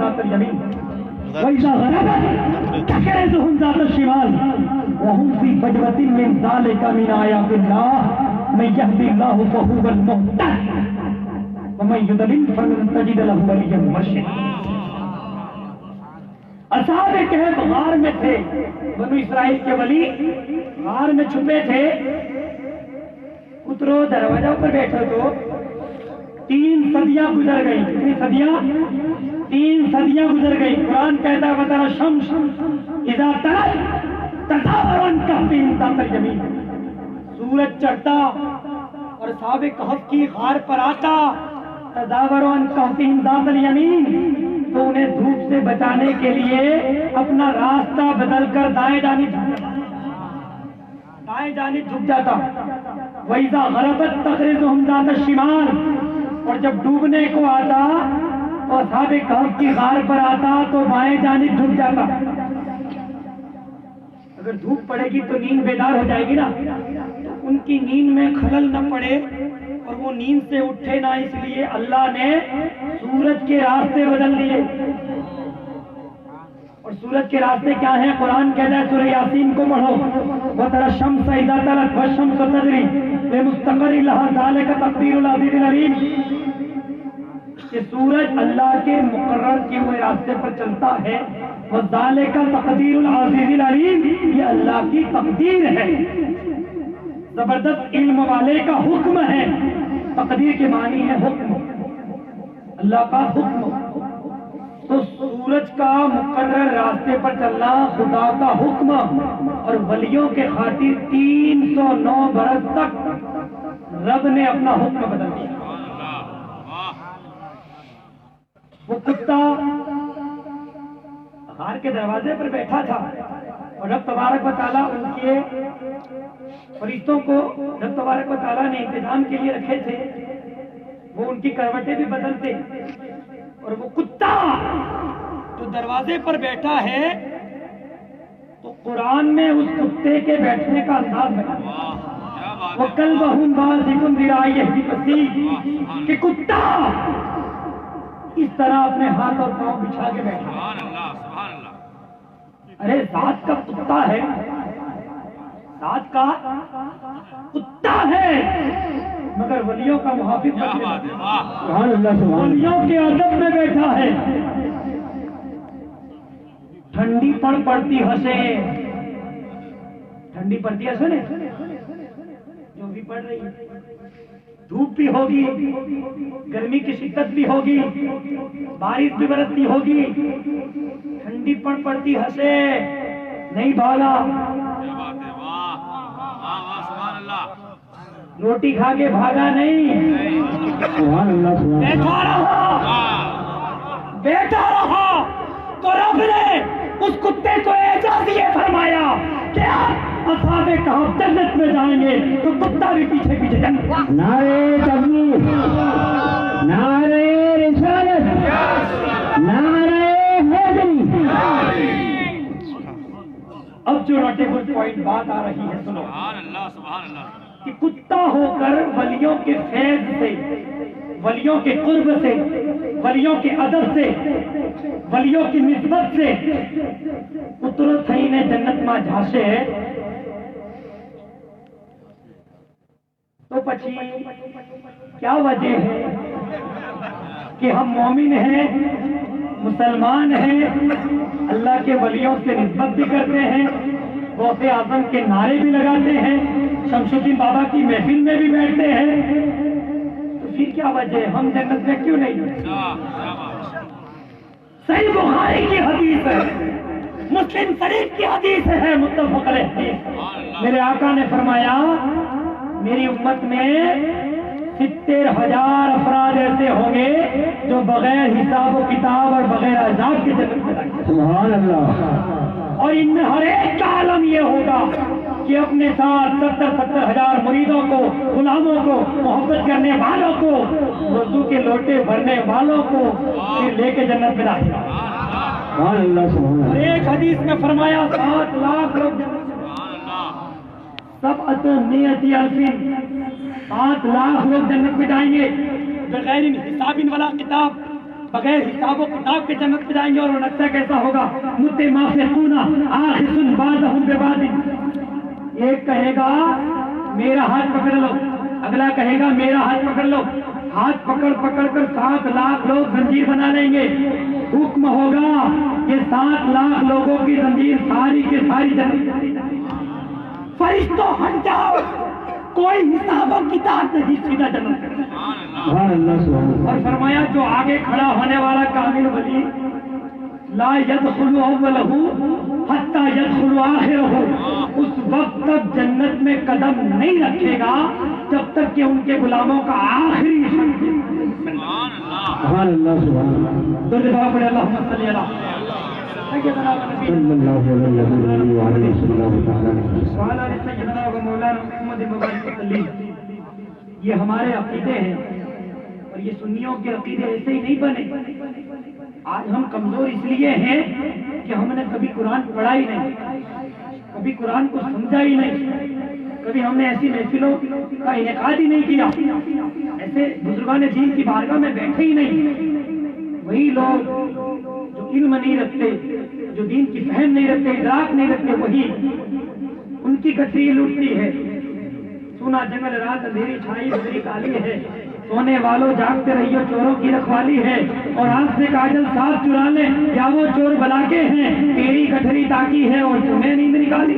ذات اليمين وإذا غربت تكرزهم ذات الشمال وهم في فجوة من ذلك من آيات الله من يهد الله فهو المهتد ومن يضلل فلن تجد له وليا مرشدا اصحاب کہف غار میں تھے بنو اسرائیل کے ولی غار میں چھپے تھے کترو دروازہ پر بیٹھے تو 3 صدیاں گزر گئی کتنی صدیاں 3 صدیاں گزر گئی قرآن کہتا ہے وترى الشمس اذا طلعت تدور عن كهفهم ذات اليمين سورج چڑھتا اور اصحاب کہف کی غار پر آتا تدور عن كهفهم ذات اليمين تو انہیں دھوپ سے بچانے کے لیے اپنا راستہ بدل کر دائیں جانب جھک جاتا. وَإِذَا غَرَبَتْ تَقْرِضُهُمْ ذَاتَ الشِّمَالِ، اور جب ڈوبنے کو آتا تو اصحاب کہف کی غار پر آتا تو بائیں جانب جھک جاتا. اگر دھوپ پڑے گی تو نیند بیدار ہو جائے گی نا، ان کی نیند میں خلل نہ پڑے اور وہ نیند سے اٹھے نہ، اس لیے اللہ نے سورج کے راستے بدل دیے. اور سورج کے راستے کیا ہیں؟ قرآن کہتا ہے سورہ یاسین کو پڑھو، وَتَرَى الشَّمْسَ إِذَا طَلَعَتْ وَالشَّمْسُ تَجْرِي لِمُسْتَقَرٍّ لَهَا ذَلِكَ تَقْدِيرُ الْعَزِيزِ الْعَلِيمِ، کہ سورج اللہ کے مقرر کیے ہوئے راستے پر چلتا ہے. وَذَلِكَ تَقْدِيرُ الْعَزِيزِ الْعَلِيمِ، یہ اللہ کی تقدیر ہے، زبردست علم والے کا حکم ہے. تقدیر کے معنی ہے حکم، اللہ کا حکم. تو سورج کا مقرر راستے پر چلنا خدا کا حکم، اور ولیوں کے خاطر 309 برس تک رب نے اپنا حکم بدل دیا. وہ کتا غار کے دروازے پر بیٹھا تھا اور رب تبارک و تعالیٰ ان کے فرشتوں کو رب تبارک و تعالیٰ نے انتظام کے لیے رکھے تھے، وہ ان کی کروٹیں بھی بدلتے. اور وہ کتا جو دروازے پر بیٹھا ہے تو قرآن میں اس کتے کے بیٹھنے کا انداز بنا، وَكَلْبَهُمْ بَاسِطٌ ذِرَاعَيْهِ بِالْوَصِيلِ، کہ کتا اس طرح اپنے ہاتھ اور پاؤں بچھا کے بیٹھا. ارے ذات کا کتا ہے، ذات کا کتا ہے، مگر ولیوں کا محافظ ولیوں کے ادب میں بیٹھا ہے. ٹھنڈی پڑتی ہنسے، ٹھنڈی پڑتی ہنسے جو بھی پڑ رہی ہے، دھوپ بھی ہوگی، گرمی کی شدت بھی ہوگی، بارش بھی برستی ہوگی، ٹھنڈی پڑتی ہنسے، نہیں بھاگا. روٹی کھا کے بھاگا نہیں، بیٹھا رہا. تو رب نے اس کتے کو اعزاز یہ فرمایا کہ اصحاب کہف جنت میں جائیں گے تو کتا بھی پیچھے پیچھے جنت. نعرے تکبیر، نعرے رسالت، نعرے حیدری. اب جو نوٹیبل پوائنٹ بات آ رہی ہے سنو، کہ کتا ہو کر ولیوں کے فیض سے، ولیوں کے قرب سے، ولیوں کے ادب سے، ولیوں کی نسبت سے اترو تھئی نے جنت میں جھاسے تو پچھی کیا وجہ ہے کہ ہم مومن ہیں، مسلمان ہیں، اللہ کے ولیوں سے نسبت بھی کرتے ہیں، غوث اعظم کے نعرے بھی لگاتے ہیں، شمس الدین بابا کی محفل میں بھی بیٹھتے ہیں، تو پھر کیا وجہ ہے ہم جنت میں کیوں نہیں؟ صحیح بخاری کی حدیث ہے، مسلم شریف کی حدیث ہے، متفق علیہ حدیث. میرے آقا نے فرمایا میری امت میں 70,000 افراد ایسے ہوں گے جو بغیر حساب و کتاب اور بغیر عذاب کے جنت میں جائیں گے. سبحان اللہ. اور ان میں ہر ایک کا عالم یہ ہوگا کہ اپنے ساتھ 70,000 مریدوں کو، غلاموں کو، محبت کرنے والوں کو، وضو کے لوٹے بھرنے والوں کو پھر لے کے جنت میں داخل. سبحان اللہ، سبحان اور اللہ. ایک حدیث میں فرمایا 7 لاکھ لوگ جنت میں، 7 لاکھ لوگ جنت میں جائیں گے بغیر حساب والا کتاب، بغیر حساب و کتاب کے جنت میں جائیں گے. اور وہ نقشہ کیسا ہوگا؟ متماسکون آخذ بعضهم ببعض. ایک کہے گا میرا ہاتھ پکڑ لو، اگلا کہے گا میرا ہاتھ پکڑ لو، ہاتھ پکڑ پکڑ کر 7 لاکھ لوگ زنجیر بنا لیں گے. حکم ہوگا کہ 7 لاکھ لوگوں کی زنجیر ساری کے ساری جنت. فرشتوں ہٹ جاؤ، کوئی حساب و کتاب نہیں، سیدھا جنت. سبحان اللہ، سبحان اللہ. اور فرمایا جو آگے کھڑا ہونے والا کامل ولی لا يدخل اولہ حتی يدخل آخرہ، اس وقت تک جنت میں قدم نہیں رکھے گا جب تک کہ ان کے غلاموں کا آخری سبحان اللہ سبحان اللہ درود پڑھے اللہم صلی اللہ سیدنا صلی اللہ علیہ وسلم وعلی سیدنا و مولانا محمد مبارک وسلم. یہ ہمارے عقیدے ہیں اور یہ سنیوں کے عقیدے ایسے ہی نہیں بنے. آج ہم کمزور اس لیے ہیں کہ ہم نے کبھی قرآن پڑھا ہی نہیں, کبھی قرآن کو سمجھا ہی نہیں, کبھی ہم نے ایسی محفلوں کا انعقاد ہی نہیں کیا, ایسے بزرگان دین کی بارگاہ میں بیٹھے ہی نہیں. وہی لوگ جو علم نہیں رکھتے, جو دین کی فہم نہیں رکھتے, ادراک نہیں رکھتے, وہی ان کی کثری لوٹتی ہے. سونا جنگل رات اندھیری چھائی بدری کالی ہے, سونے والوں جاگتے رہیو چوروں کی رکھوالی ہے. اور آنکھ سے کاجل ساتھ چرا لے کیا وہ چور بلا کے ہیں, تیری گٹھری تاکی ہے اور تمہیں نیند نکالی.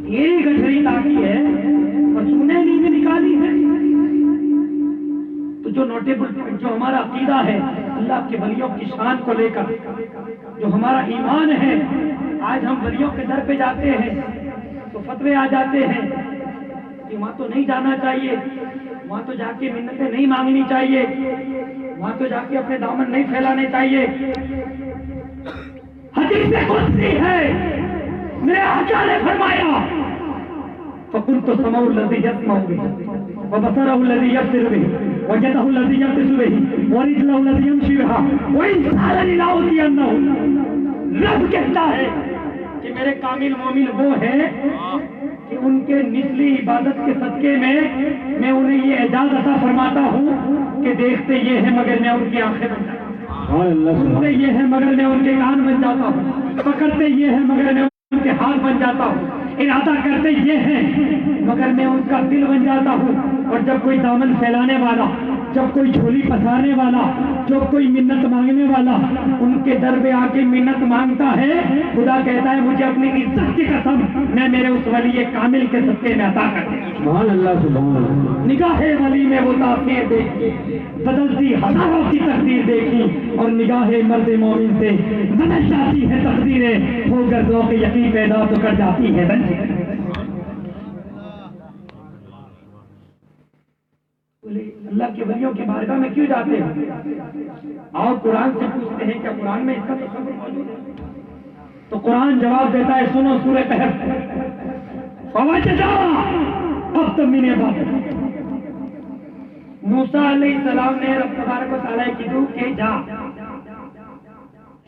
تیری گٹھری تاکی ہے اور تمہیں نیند نکالی ہے. تو جو نوٹیبل جو ہمارا عقیدہ ہے اللہ کے ولیوں کی شان کو لے کر, جو ہمارا ایمان ہے, آج ہم ولیوں کے در پہ جاتے ہیں تو فتوے آ جاتے ہیں کہ وہاں تو نہیں جانا چاہیے, وہاں تو جا کے منتیں نہیں مانگنی چاہیے, وہاں تو جا کے اپنے دامن نہیں پھیلانے چاہیے. حدیث قدسی ہے, میرے آقا نے فرمایا فَقُلْتُ سَمَعُ الَّذِي يَسْمَعُ بِهِ وَبَصَرَهُ الَّذِي يَبْصِرُ بِهِ وَيَدَهُ الَّذِي يَبْطِشُ بِهِ وَرِجْلَهُ الَّذِي يَمْشِي بِهَا وَإِنْ سَأَلَنِي لَأُعْطِيَنَّهُ. رب کہتا ہے کہ میرے کامل مومن وہ ہے کہ ان کے نچلی عبادت کے صدقے میں میں انہیں یہ اعزاز عطا فرماتا ہوں کہ دیکھتے یہ ہے مگر میں ان کی آنکھیں بن جاتا ہوں, سنتے یہ ہے مگر میں ان کے کان بن جاتا ہوں, پکڑتے یہ ہے مگر میں ان کے ہاتھ بن جاتا ہوں, ارادہ کرتے یہ ہیں مگر میں ان کا دل بن جاتا ہوں. اور جب کوئی دامن پھیلانے والا, جب کوئی جھولی پسارنے والا, جب کوئی منت مانگنے والا ان کے در پہ آ کے منت مانگتا ہے, خدا کہتا ہے مجھے اپنی عزت کی قسم میں میرے اس ولی کامل کے صدقے میں عطا کر دوں. سبحان اللہ سبحان اللہ. نگاہ ولی میں وہ تاثیر دیکھی, بدلتی ہزاروں کی تقدیر دیکھی, اور نگاہ مرد مومن سے بدل جاتی ہے تقدیریں, ہو کر ذوق یقین پیدا تو کر جاتی ہے بن. اللہ کے ولیوں کے بارگاہ میں کیوں جاتے ہیں؟ اور قرآن سے پوچھتے ہیں کیا قرآن میں اس کا تصور موجود ہے؟ تو قرآن جواب دیتا ہے, سنو سورہ کہف اب تم میرے بات. موسیٰ علیہ السلام نے رب تبارک و تعالیٰ کی دو کہ جا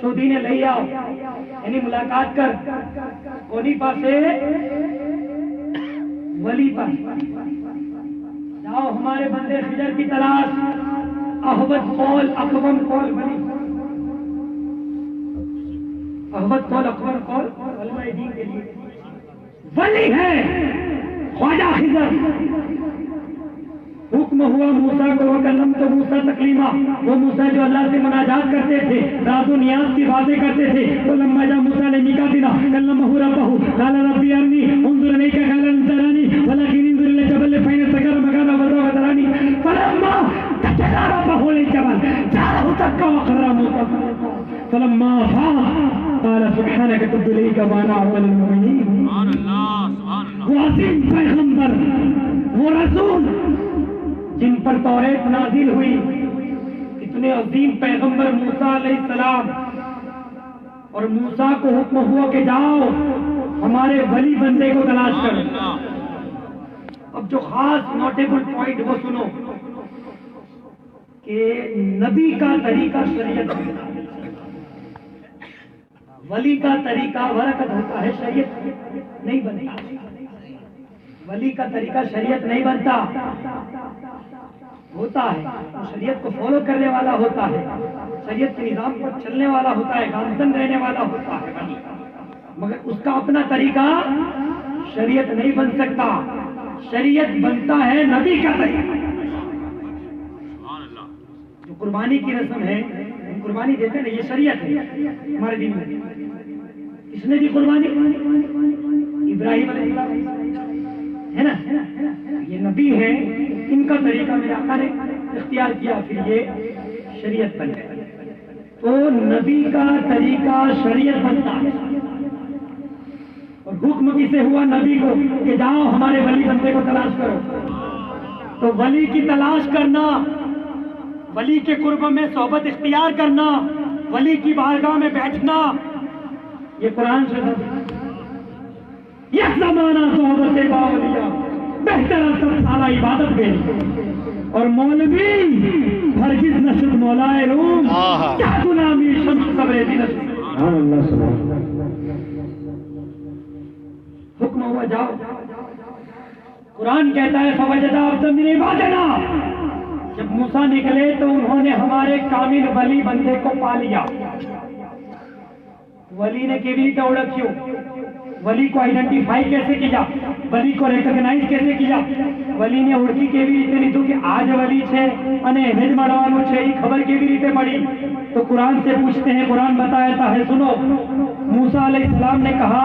شودی نے لے آؤ, یعنی ملاقات کر کونی پاسے ولی پاس جاؤ, ہمارے بندے خضر کی تلاش, احوت قول اقوم قول ولی, احوت قول اقوم قول علماء دین کے لیے ولی ہے خواجہ خضر. حکم ہوا موسیٰ کو وکلم تو موسیٰ تکلیما, وہ موسیٰ جو اللہ سے مناجات کرتے تھے, راز و نیاز کی باتیں کرتے تھے. تو لما جا موسیٰ لمیقاتنا کلمہ ربہ قال ربی ارنی انظر الیک قال لن ترانی ولکن انظر الی الجبل فإن استقر مكانه فسوف ترانی فلما تجلى ربه للجبل جعله دكا وخر موسیٰ فلما أفاق قال سبحانك تبت إليك وأنا أول المؤمنين. وہ عظیم پیغمبر, وہ رسول جن پر توریت نازل ہوئی, اتنے عظیم پیغمبر موسیٰ علیہ السلام, اور موسیٰ کو حکم ہوا کہ جاؤ ہمارے ولی بندے کو تلاش کرو. اب جو خاص نوٹیبل پوائنٹ وہ سنو کہ نبی کا طریقہ شریعت, ولی کا طریقہ برکت ہوتا ہے, شریعت نہیں بنتا. ولی کا طریقہ شریعت نہیں بنتا, ہوتا ہے شریعت کو فالو کرنے والا ہوتا ہے, شریعت کے نظام پر چلنے والا ہوتا ہے, گامزن رہنے والا ہوتا ہے, مگر اس کا اپنا طریقہ شریعت نہیں بن سکتا. شریعت بنتا ہے نبی کا طریقہ. جو قربانی کی رسم ہے, قربانی دیتے ہیں نا, یہ شریعت ہے ہمارے دین میں. کس نے دی قربانی؟ ابراہیم علیہ السلام ہے نا, یہ نبی ہے, ان کا طریقہ میرے آقا نے اختیار کیا, پھر یہ شریعت بن گئی. تو نبی کا طریقہ شریعت بنتا ہے, اور حکم کسے ہوا؟ نبی کو، کہ جاؤ ہمارے ولی بندے کو تلاش کرو۔ تو ولی کی تلاش کرنا، ولی کے قرب میں صحبت اختیار کرنا، ولی کی بارگاہ میں بیٹھنا، یہ قرآن سے یہ زمانہ صحبت باولیہ بہتر سب سالہ عبادت گئی۔ اور مولوی ہرگز نشد مولائے روم کیا غلامی شمس صبر دی نشد۔ سبحان اللہ سبحان اللہ۔ حکم ہوا جاؤ، قرآن کہتا ہے فوجدا عبدا من عبادنا، جب موسیٰ نکلے تو انہوں نے ہمارے کامل ولی بندے کو پا لیا۔ ولی نے کیوی توڑ کیوں؟ ولی کو آئیڈینٹیفائی کیسے کیا؟ ولی کو ریکگنائز کیسے کیا؟ ولی نے اڑکی કેવી રીતે લીધું کہ آج ولی છે અને હેજ મળવાનું છે، یہ خبر કેવી રીતે પડી؟ تو قرآن سے پوچھتے ہیں، قرآن بتاتا ہے سنو، موسیٰ علیہ السلام نے کہا،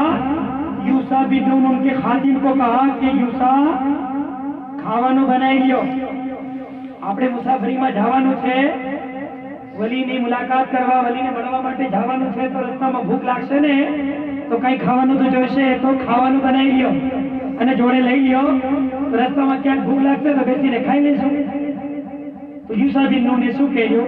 یوسا بن نون ان کے خادم کو کہا کہ یوسا ખાવાનું બનાવી લ્યો، આપણે મુસાફરીમાં જવાનું છે، વલીની મુલાકાત કરવા વલીને મળવા માટે જવાનું છે તો રસ્તામાં ભૂખ લાગશે ને તો કંઈ ખાવાનું તો જોઈશે તો ખાવાનું બનાવી લ્યો અને જોડે લઈ લ્યો તો રસ્તામાં ક્યાંક ભૂખ લાગશે તો બેસીને ખાઈ લેશું। તો યુસા બિન નૂને શું કહ્યું?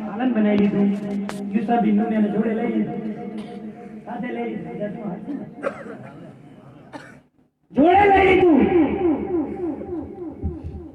સાલન બનાવી લીધું। યુસા બિન નૂને એને જોડે લઈ લીધું, સાથે લઈ લીધું, જોડે લઈ લીધું,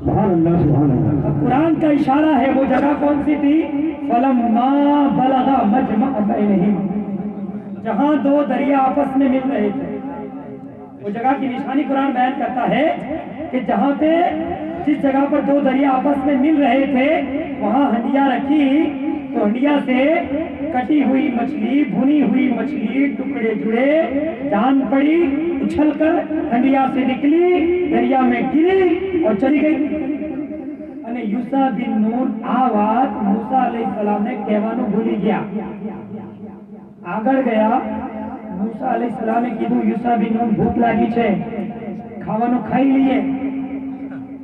سبحان اللہ سبحان اللہ۔ قرآن کا اشارہ ہے، وہ جگہ کون سی تھی؟ فلما بلغ مجمع بینہم، جہاں دو دریا آپس میں مل رہے تھے۔ وہ جگہ کی نشانی قرآن بیان کرتا ہے کہ جہاں پہ جس جگہ پر دو دریا آپس میں مل رہے تھے وہاں ہنڈیا رکھی، تو ہنڈیا سے کٹی ہوئی مچھلی، بھنی ہوئی مچھلی، ٹکڑے جڑے، جان پڑی، اچھل کر ہنڈیا سے نکلی، دریا میں گری اور چلی گئی۔ અને યુસા બિન નૂન આ વાત મૂસા અલૈહિ સલામને કહેવાનું ભૂલી ગયા। આગળ ગયા, મૂસા અલૈહિ સલામે કીધું, યુસા બિન નૂન ભૂખ લાગી છે, ખાવાનું ખાઈ લઈએ,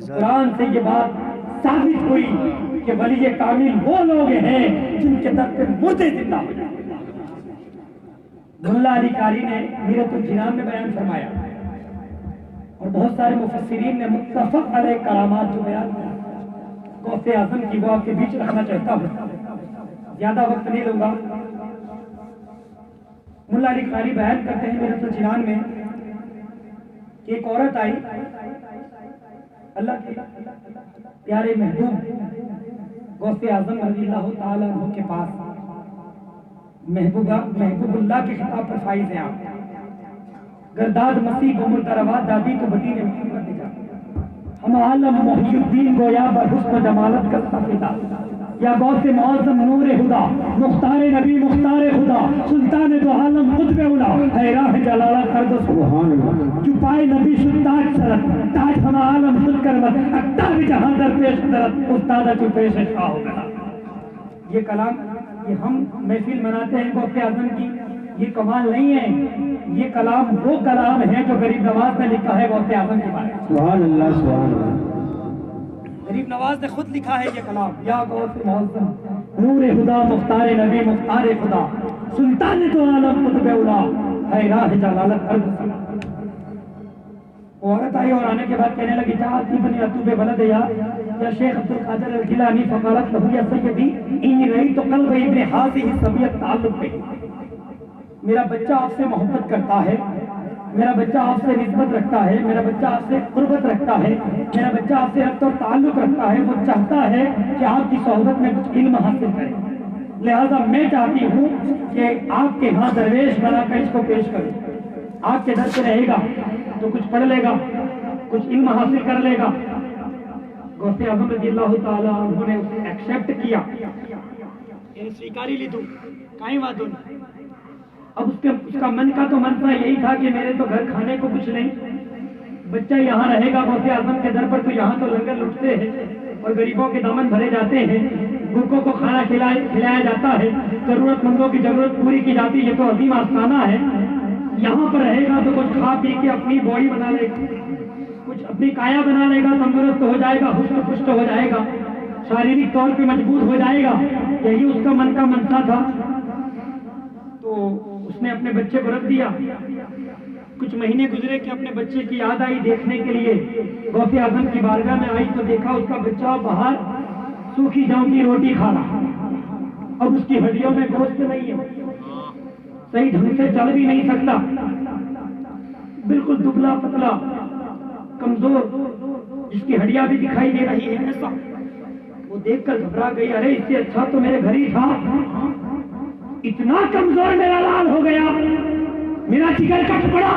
قرآن سے یہ بات ثابت ہوئی کہ ولی کامل وہ لوگ ہیں جن کے در پہ مردے زندہ ہو جائیں۔ ملا علی قاری نے میرۃ الجنان میں بیان فرمایا اور بہت سارے مفسرین نے متفق علیہ کرامات جو بیان کیا۔ غوث اعظم کی وہ آپ کے بیچ رکھنا چاہتا ہوں، زیادہ وقت نہیں لوں گا۔ ملا علی قاری بیان کرتے ہیں میرۃ الجنان میں کہ ایک عورت آئی اللہ کے پیارے محبوب غوث اعظم رضی اللہ تعالیٰ عنہ کے پاس، محبوب اللہ کے خطاب پر فائز ہیں آپ، گرداد مسیح کو مردروات دادی تو بٹی نے محمد دکھا، ہم عالم محی الدین گویا برحسن جمالت کا سفیدہ، یا غوث معظم نور خدا، مختار نبی مختار خدا، سلطان دو عالم قطب اولا، ہے راہ جلالہ کرد سبحان اللہ، چپائے نبی شد تاج سرت، تاج ہم عالم شد کرمت، اکتاب جہاں در پیش درت، استادہ چو پیش شاہ ہو گیا۔ یہ کلام یہ ہم محفل مناتے ہیں غوث اعظم کی، یہ کمال نہیں ہے، یہ کلام وہ کلام ہے جو غریب نواز نے لکھا ہے غوث اعظم کے بارے میں۔ سبحان اللہ سبحان اللہ۔ غریب نواز نے خود لکھا ہے یہ کلام، یا غوث معظم نور خدا مختار نبی مختار خدا، سلطان تو عالم قطب اولا، ہے راہ جلالت ارض سنا۔ عورت آئی اور آنے کے بعد کہنے لگی جاءت ابن رتوب ولد یا شیخ عبد القادر الجیلانی فقالت له یا سیدی انی رأیت قلب ابن هذه الصبیۃ تعلق بہ، میرا بچہ آپ سے محبت کرتا ہے، میرا بچہ آپ سے نسبت رکھتا ہے، میرا بچہ آپ سے قربت رکھتا ہے، میرا بچہ آپ سے ربط اور تعلق رکھتا ہے، وہ چاہتا ہے کہ آپ کی صحبت میں کچھ علم حاصل کرے، لہذا میں چاہتی ہوں کہ آپ کے ہاں درویش بنا کر اس کو پیش کروں، آپ کے در پہ رہے گا تو کچھ پڑھ لے گا، کچھ علم حاصل کر لے گا۔ غوث اعظم رضی اللہ تعالیٰ عنہ نے اسے ایکسیپٹ کیا، یعنی سویکاری لی تو کائیں وادن۔ اب اس کا من کا تو منصا یہی تھا کہ میرے تو گھر کھانے کو کچھ نہیں، بچہ یہاں رہے گا غوث اعظم کے در پر، تو یہاں تو لنگر لٹتے ہیں اور غریبوں کے دامن بھرے جاتے ہیں، بھوکوں کو کھانا کھلایا جاتا ہے، ضرورت مندوں کی ضرورت پوری کی جاتی ہے، یہ تو عظیم آستانہ ہے۔ یہاں پر رہے گا تو کچھ کھا پی کے اپنی باڈی بنا لے گا، کچھ اپنی کایا بنا لے گا، تندرست ہو جائے گا، ہشت پشت ہو جائے گا، شاریرک طور پہ مضبوط ہو جائے گا، یہی اس کا من کا منصا تھا۔ تو اس نے اپنے بچے کو رکھ دیا۔ کچھ مہینے گزرے کہ اپنے بچے کی یاد آئی، دیکھنے کے لیے غوث اعظم کی بارگاہ میں آئی تو دیکھا اس کا بچہ باہر سوکھی جاؤں کی روٹی کھا رہا، اب اس کی ہڈیوں میں گوشت نہیں ہے، صحیح ڈھنگ سے چل بھی نہیں سکتا، بالکل دبلا پتلا کمزور، جس کی ہڈیاں بھی دکھائی دے رہی ہے ایسا۔ وہ دیکھ کر گھبرا گئی، ارے اس سے اچھا تو میرے گھر ہی تھا، اتنا کمزور میرا لال ہو گیا، میرا جگر کٹ پڑا،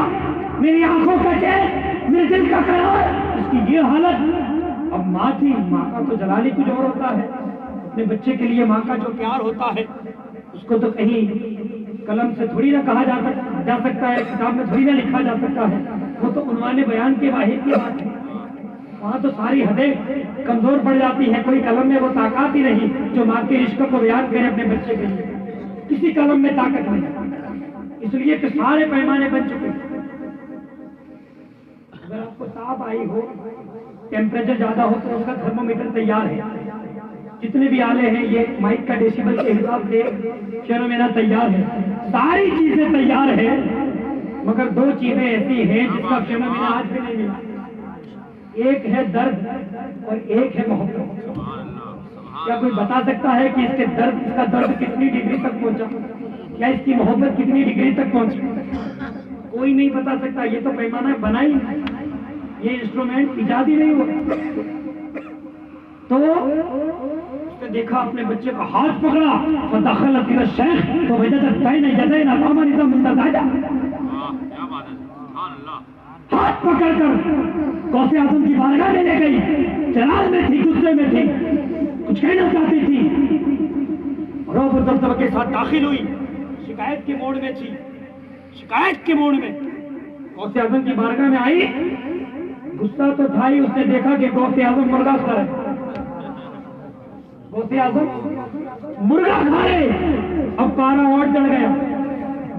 میری آنکھوں کا چین، میرے دل کا قرار، اس کی یہ حالت۔ اب ماں تھی، ماں کا تو جلال ہی کچھ اور ہوتا ہے، اپنے بچے کے لیے ماں کا جو پیار ہوتا ہے اس کو تو کہیں قلم سے تھوڑی نہ کہا جا سکتا ہے، کتاب میں تھوڑی نہ لکھا جا سکتا ہے، وہ تو عنوان بیان کے واحد کی بات ہے۔ وہاں تو ساری حدیں کمزور پڑ جاتی ہیں، کوئی قلم میں وہ طاقت ہی نہیں جو ماں کے عشق کو بیان کرے اپنے بچے کے لیے، کسی قلم میں طاقت نہیں، اس لیے کہ سارے پیمانے بن چکے۔ اگر آپ کو تاپ آئی ہو، ٹیمپریچر زیادہ ہو تو اس کا تھرمومیٹر تیار ہے، جتنے بھی آلے ہیں یہ مائک کا ڈیسیبل کے حساب سے فینومینا تیار ہے، ساری چیزیں تیار ہیں، مگر دو چیزیں ایسی ہیں جس کا فینومینا آج بھی نہیں ملا، ایک ہے درد اور ایک ہے محبت۔ کیا کوئی بتا سکتا ہے کہ اس کا درد کتنی ڈگری تک پہنچا، یا اس کی محبت کتنی ڈگری تک پہنچی؟ کوئی نہیں بتا سکتا، یہ تو پیمانہ بنا ہی نہیں، یہ انسٹرومنٹ ایجاد ہی نہیں ہوا۔ تو اس نے دیکھا اپنے بچے کا ہاتھ پکڑا، فدخل فی الشیخ فوجد بین یدیہ نظاما متزاجا، ہاتھ پکڑ کر غوث اعظم کی بارگاہ میں لے گئی، جلال میں تھی، غصے میں تھی، کچھ کہنا چاہتی تھی، روب و دبدبہ کے ساتھ داخل ہوئی، شکایت کے موڈ میں تھی، شکایت کے موڈ میں غوث اعظم کی بارگاہ میں آئی، غصہ تو تھا ہی، اس نے دیکھا کہ غوث اعظم مرغا کھا رہے، غوث اعظم مرغا کھا رہے، اب پارا اور چڑھ گیا،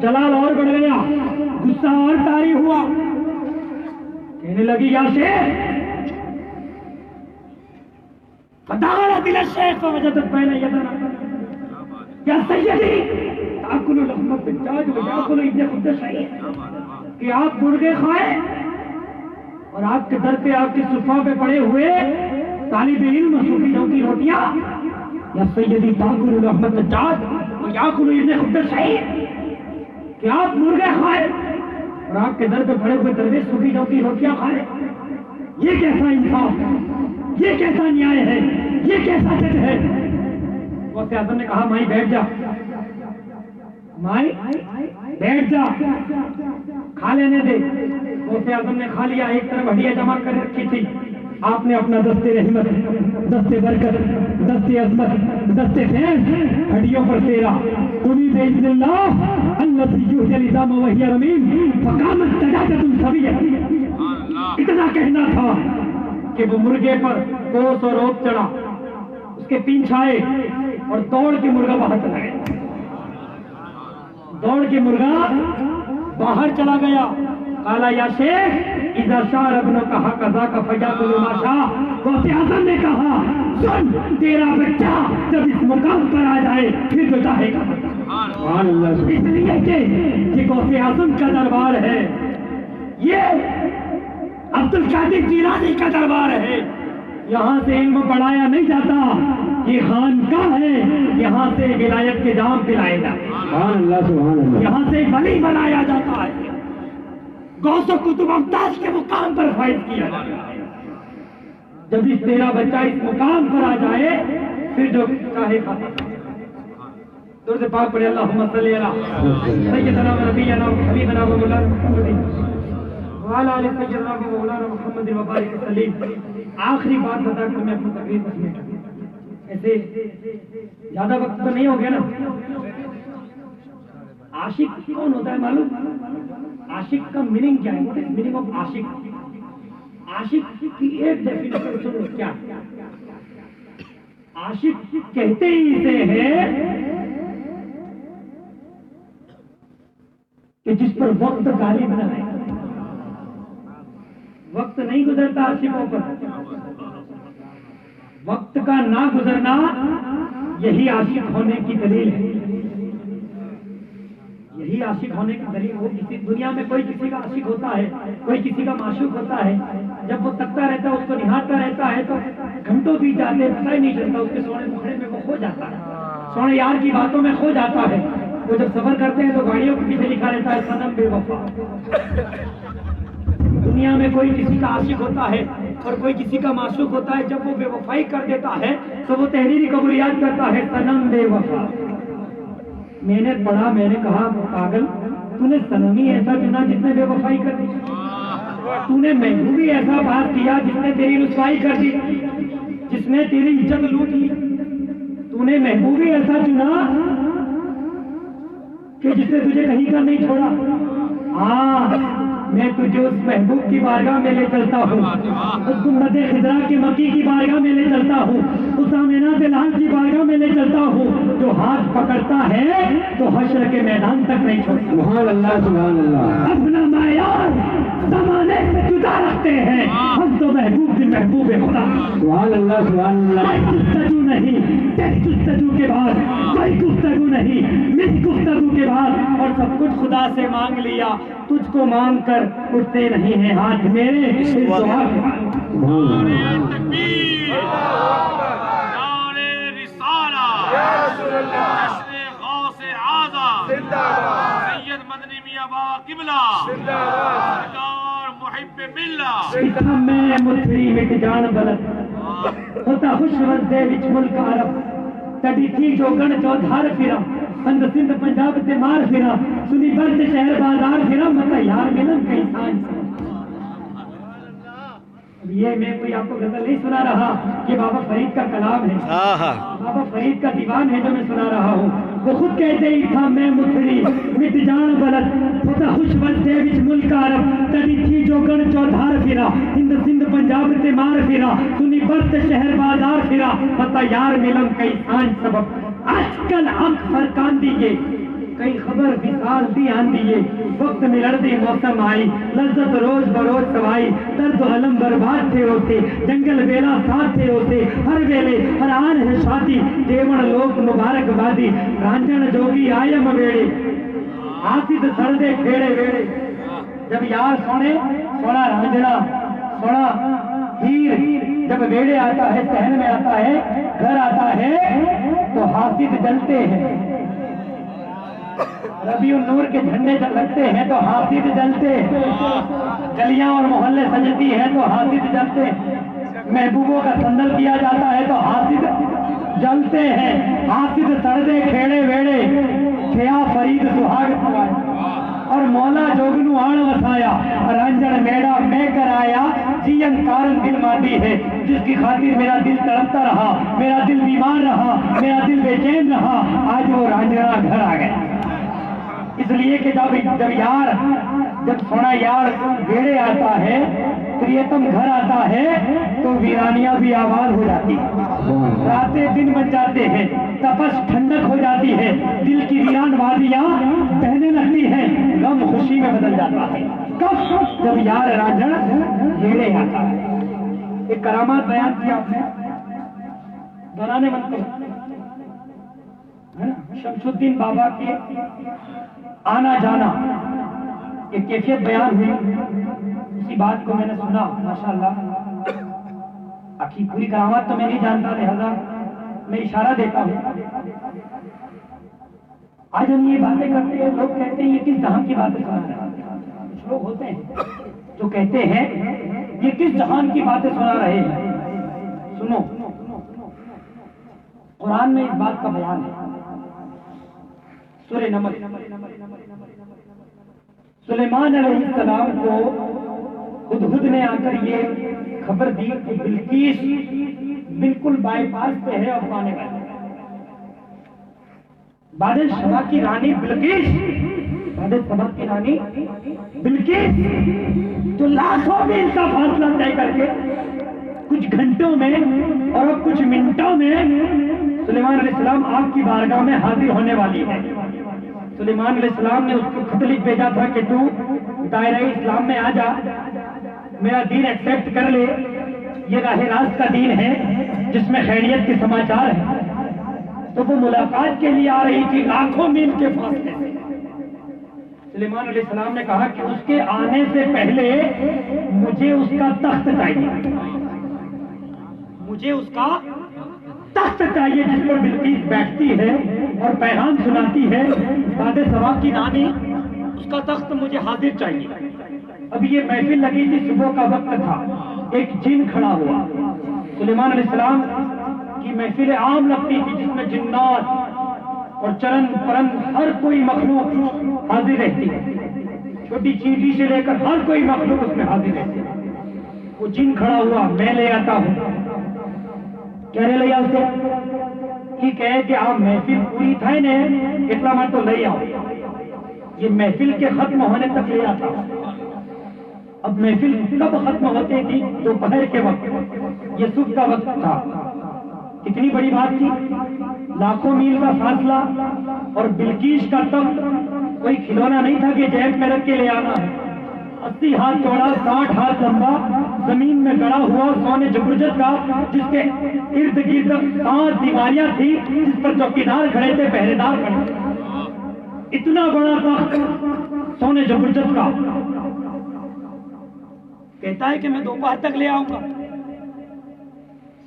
جلال اور بڑھ گیا، غصہ اور طاری ہوا، کہنے لگی یا شیر إلى الشيخ فوجدت بين يدنا يا سيدي تأكل لحم الدجاج ويأكل ابن خبز الشعير کہ آپ مرغے کھائیں اور آپ کے در پہ آپ کے صفحہ پہ پڑے ہوئے طالب علم صوفیوں کی روٹیاں یا سیدی تأکل لحم الدجاج ويأكل ابن خبز الشعير کہ آپ مرغے کھائیں اور آپ کے در پہ پڑے ہوئے درویش صوفیوں کی روٹیاں کھائیں. یہ کیسا انصاف ہے, یہ کیسا نیائے ہے, یہ کیسا جج ہے. غوث اعظم نے کہا مائی بیٹھ جا, مائی بیٹھ جا, کھا لینے دے. غوث اعظم نے کھا لیا. ایک طرف ہڈیاں جمع کر رکھی تھی, آپ نے اپنا دستے رحمت, دستے برکت, دستے عظمت, دستے فیض ہڈیوں پر پھیرا. قلی باذن اللہ الذی یحیی العظام وہی رمیم فقامت سجادۃ سویۃ. اتنا کہنا تھا کہ وہ مرغے پر کوس اور اوپ چڑھا, اس کے پینچھائے اور دوڑ کے مرغا باہر چلا گیا. دوڑ کے مرغا باہر چلا گیا. قالا یا شیخ اذا شاء ابنک ھکذا فیاکل ما شاء. غوث اعظم نے کہا سن, تیرا بچہ جب اس مقام پر آ جائے پھر جو چاہے گا. اس لیے کہ غوث اعظم کا دربار ہے, یہ عبد القادر جیلانی کا دربار ہے. یہاں سے علم پڑھایا نہیں جاتا, یہ خانقاہ ہے, یہاں سے ولایت کے جام پلائے جاتے ہیں, یہاں سے ولی بنایا جاتا ہے, غوث و کتب امداد کے مقام پر فائز کیا جاتا ہے. جب اس تیرا بچہ اس مقام پر آ جائے پھر جو چاہے کھاتا. درود پاک پڑھے اللہم صلی علی سیدنا و نبینا و حبیبنا و مولانا محمد وعلی آل سیدنا و مولانا محمد وبارک وسلم. آخری بات بتا کر میں اپنی تقریر ختم کروں. ایسے زیادہ وقت تو نہیں ہو گیا نا. عاشق کون ہوتا ہے معلوم؟ عاشق کا میننگ کیا ہے؟ میننگ آف عاشق. عاشق کی ایک ڈیفینیشن سنو کیا ہے. عاشق کہتے ہی اسے ہے کہ جس پر وقت غالب نہ ہے. وقت نہیں گزرتا عاشقوں پر, وقت کا نہ گزرنا یہی عاشق ہونے کی دلیل ہے. یہی عاشق ہونے کی دلیل. وہ کسی دنیا میں کوئی کسی کا عاشق ہوتا ہے, کوئی کسی کا معشوق ہوتا ہے, جب وہ تکتا رہتا ہے, اس کو نہارتا رہتا ہے تو گھنٹوں بیت جاتے ہیں, پتہ ہی نہیں چلتا. اس کے سونے مکھڑے میں وہ کھو جاتا ہے, سونے یار کی باتوں میں کھو جاتا ہے. وہ جب سفر کرتے ہیں تو گاڑیوں کے پیچھے لکھا رہتا ہے صنم بے وفا. دنیا میں کوئی کسی کا عاشق ہوتا ہے اور کوئی کسی کا معشوق ہوتا ہے, جب وہ بے وفائی کر دیتا ہے تو وہ تحریری قبولیات کرتا ہے صنم بے وفا. میں نے پڑھا, میں نے کہا پاگل تو نے صنم ہی ایسا چنا جس نے بے وفائی کر دی, تو نے محبوبی ایسا بات کیا جس نے تیری رسوائی کر دی, جس نے تیری عزت لوٹ لی. تو نے محبوبی ایسا چنا کہ جس نے تجھے کہیں کا نہیں چھوڑا. ہاں میں تجھے اس محبوب کی بارگاہ میں لے چلتا ہوں, اس گنبد خضرا کی مکی کی بارگاہ میں لے چلتا ہوں, اس آمینہ دلال کی بارگاہ میں لے چلتا ہوں, جو ہاتھ پکڑتا ہے تو حشر کے میدان تک نہیں چھوڑتا. سبحان اللہ, سبحان اللہ. اپنا معیار زمانے سے جدا رکھتے ہیں, ہم تو محبوب بھی محبوب خدا. سبحان اللہ, سبحان اللہ. گفتگو نہیں, تیری گفتگو کے بعد کوئی گفتگو نہیں, میری گفتگو کے بعد, اور سب کچھ خدا سے مانگ لیا. تجھ کو مانگ کر اٹھتے نہیں ہیں ہاتھ میرے. میں متری مٹ جان بلد ہوتا خوش وردے وچ ملک عرب, کدی تھی جو گن چودھار پھرا, ہند سندھ پنجاب سے مار پھرا, سنی برد شہر بازار پھرا, مطلب یار ملن کئی سان. یہ میں کوئی آپ کو غزل نہیں سنا رہا, یہ بابا فرید کا کلام ہے, بابا فرید کا دیوان ہے جو میں سنا رہا ہوں. وہ خود کہتے ہی تھا میں متری مٹ جان بلد ہوتا خوش وردے وچ ملک عرب, کدی تھی جو گن چودھار پھرا, ہند سندھ پنجاب سے مار پھرا, سنی برد شہر بازار پھرا, مطلب یار ملن کئی سان سبب. آج کل ہم فرقان دیجئے کئی خبر وصال دی آندیے وقت میں لڑتی موسم آئی لذت روز بروز سوائی درد و علم برباد تھے ہوتے جنگل ویلا ساتھ تھے ہوتے ہر ویلے ہر آن ہے شادی دیوڑ لوگ مبارک بادی رانجن جوگی آئے مویڑے آسد سردے کھیڑے ویڑے جب یار سونا رانجنا سونا ہیر جب ویڑے آتا ہے صحن میں آتا ہے گھر آتا ہے تو حاسد جلتے ہیں ربیع النور کے جھنڈے جب لگتے ہیں تو حاسد جلتے ہیں گلیاں اور محلے سجتی ہیں تو حاسد جلتے ہیں محبوبوں کا سندل کیا جاتا ہے تو حاسد جلتے ہیں حاسد سردے کھیڑے ویڑے کھیا فرید سہاگ سوائے اور مولا جوگنو آن وسایا رانجن میڑا میں کرایا جین کارن دل ماتی ہے جس کی خاطر میرا دل تڑپتا رہا میرا دل بیمار رہا میرا دل بے چین رہا آج وہ رانجنا گھر آ گئے اس لیے کہ جب سونا یار ویڑے آتا ہے پریتم گھر آتا ہے تو ویرانیاں بھی آواز ہو جاتی ہیں راتیں دن بن جاتے ہیں تپس ٹھنڈک ہو جاتی ہے دل کی ویران وادیاں بہنے لگتی ہیں غم خوشی میں بدل جاتا ہے کب جب یار رانجھن ویڑے آتا ہے ایک کرامات بیان کیا آپ نے دوران منتخب شمس الدین بابا کے آنا جانا ایک کیفیت بیان ہوئی اسی بات کو میں نے سنا ماشاءاللہ آخی پوری کرامات تو میں نہیں جانتا لہذا میں اشارہ دیتا ہوں آج ہم یہ باتیں کرتے ہیں لوگ کہتے ہیں یہ کس جہان کی باتیں سنا رہے ہیں کچھ لوگ ہوتے ہیں جو کہتے ہیں یہ کس جہان کی باتیں سنا رہے ہیں سنو قرآن میں اس بات کا بیان ہے سورہ نمل سلیمان علیہ السلام کو ہدہد نے آ کر یہ خبر دی کہ بلقیس بالکل بائی پاس پہ ہے اور آنے والی بادل شبا کی رانی بلقیس بادل شبا کی رانی بلقیس تو لاکھوں میل کا فاصلہ طے کر کے کچھ گھنٹوں میں اور اب کچھ منٹوں میں سلیمان علیہ السلام آپ کی بارگاہ میں حاضر ہونے والی ہے سلیمان علیہ السلام نے اس کو خط لکھ بھیجا تھا کہ تو دائرہ اسلام میں آ جا میرا دین ایکسپٹ کر لے یہ راہ راست کا دین ہے جس میں خیریت کے سماچار ہیں تو وہ ملاقات کے لیے آ رہی تھی لاکھوں میل کے فاصلے سے سلیمان علیہ السلام نے کہا کہ اس کے آنے سے پہلے مجھے اس کا تخت چاہیے مجھے اس کا تخت چاہیے جس پر بلقیس بیٹھتی ہے اور پیغام سناتی ہے بادل شبا کی رانی اس کا تخت مجھے حاضر چاہیے اب یہ محفل لگی تھی صبح کا وقت تھا ایک جن کھڑا ہوا سلیمان علیہ السلام کی محفل عام لگتی تھی جس میں جنات اور چرن پرند ہر کوئی مخلوق حاضر رہتی چھوٹی چینٹی سے لے کر ہر کوئی مخلوق اس میں حاضر رہتی وہ جن کھڑا ہوا میں لے آتا ہوں کہنے لیا اس کو کہے کہ آپ محفل پوری تھا نے اتنا میں تو لے آؤ یہ محفل کے ختم ہونے تک لے آتا اب محفل کب ختم ہوتی تھی دوپہر کے وقت یہ صبح کا وقت تھا کتنی بڑی بات تھی لاکھوں میل کا فاصلہ اور بلقیس کا تخت کوئی کھلونا نہیں تھا کہ جیب میں رکھ کے لے آنا ہے 80 ہاتھ چوڑا 60 ہاتھ لمبا زمین میں گڑا ہوا سونے جبرجت کا جس کے ارد گرد 5 دیواریاں تھی جس پر چوکیدار کھڑے تھے پہرے دار کھڑے تھے اتنا بڑا تخت سونے جبرجت کا کہتا ہے کہ میں دوپہر تک لے آؤں گا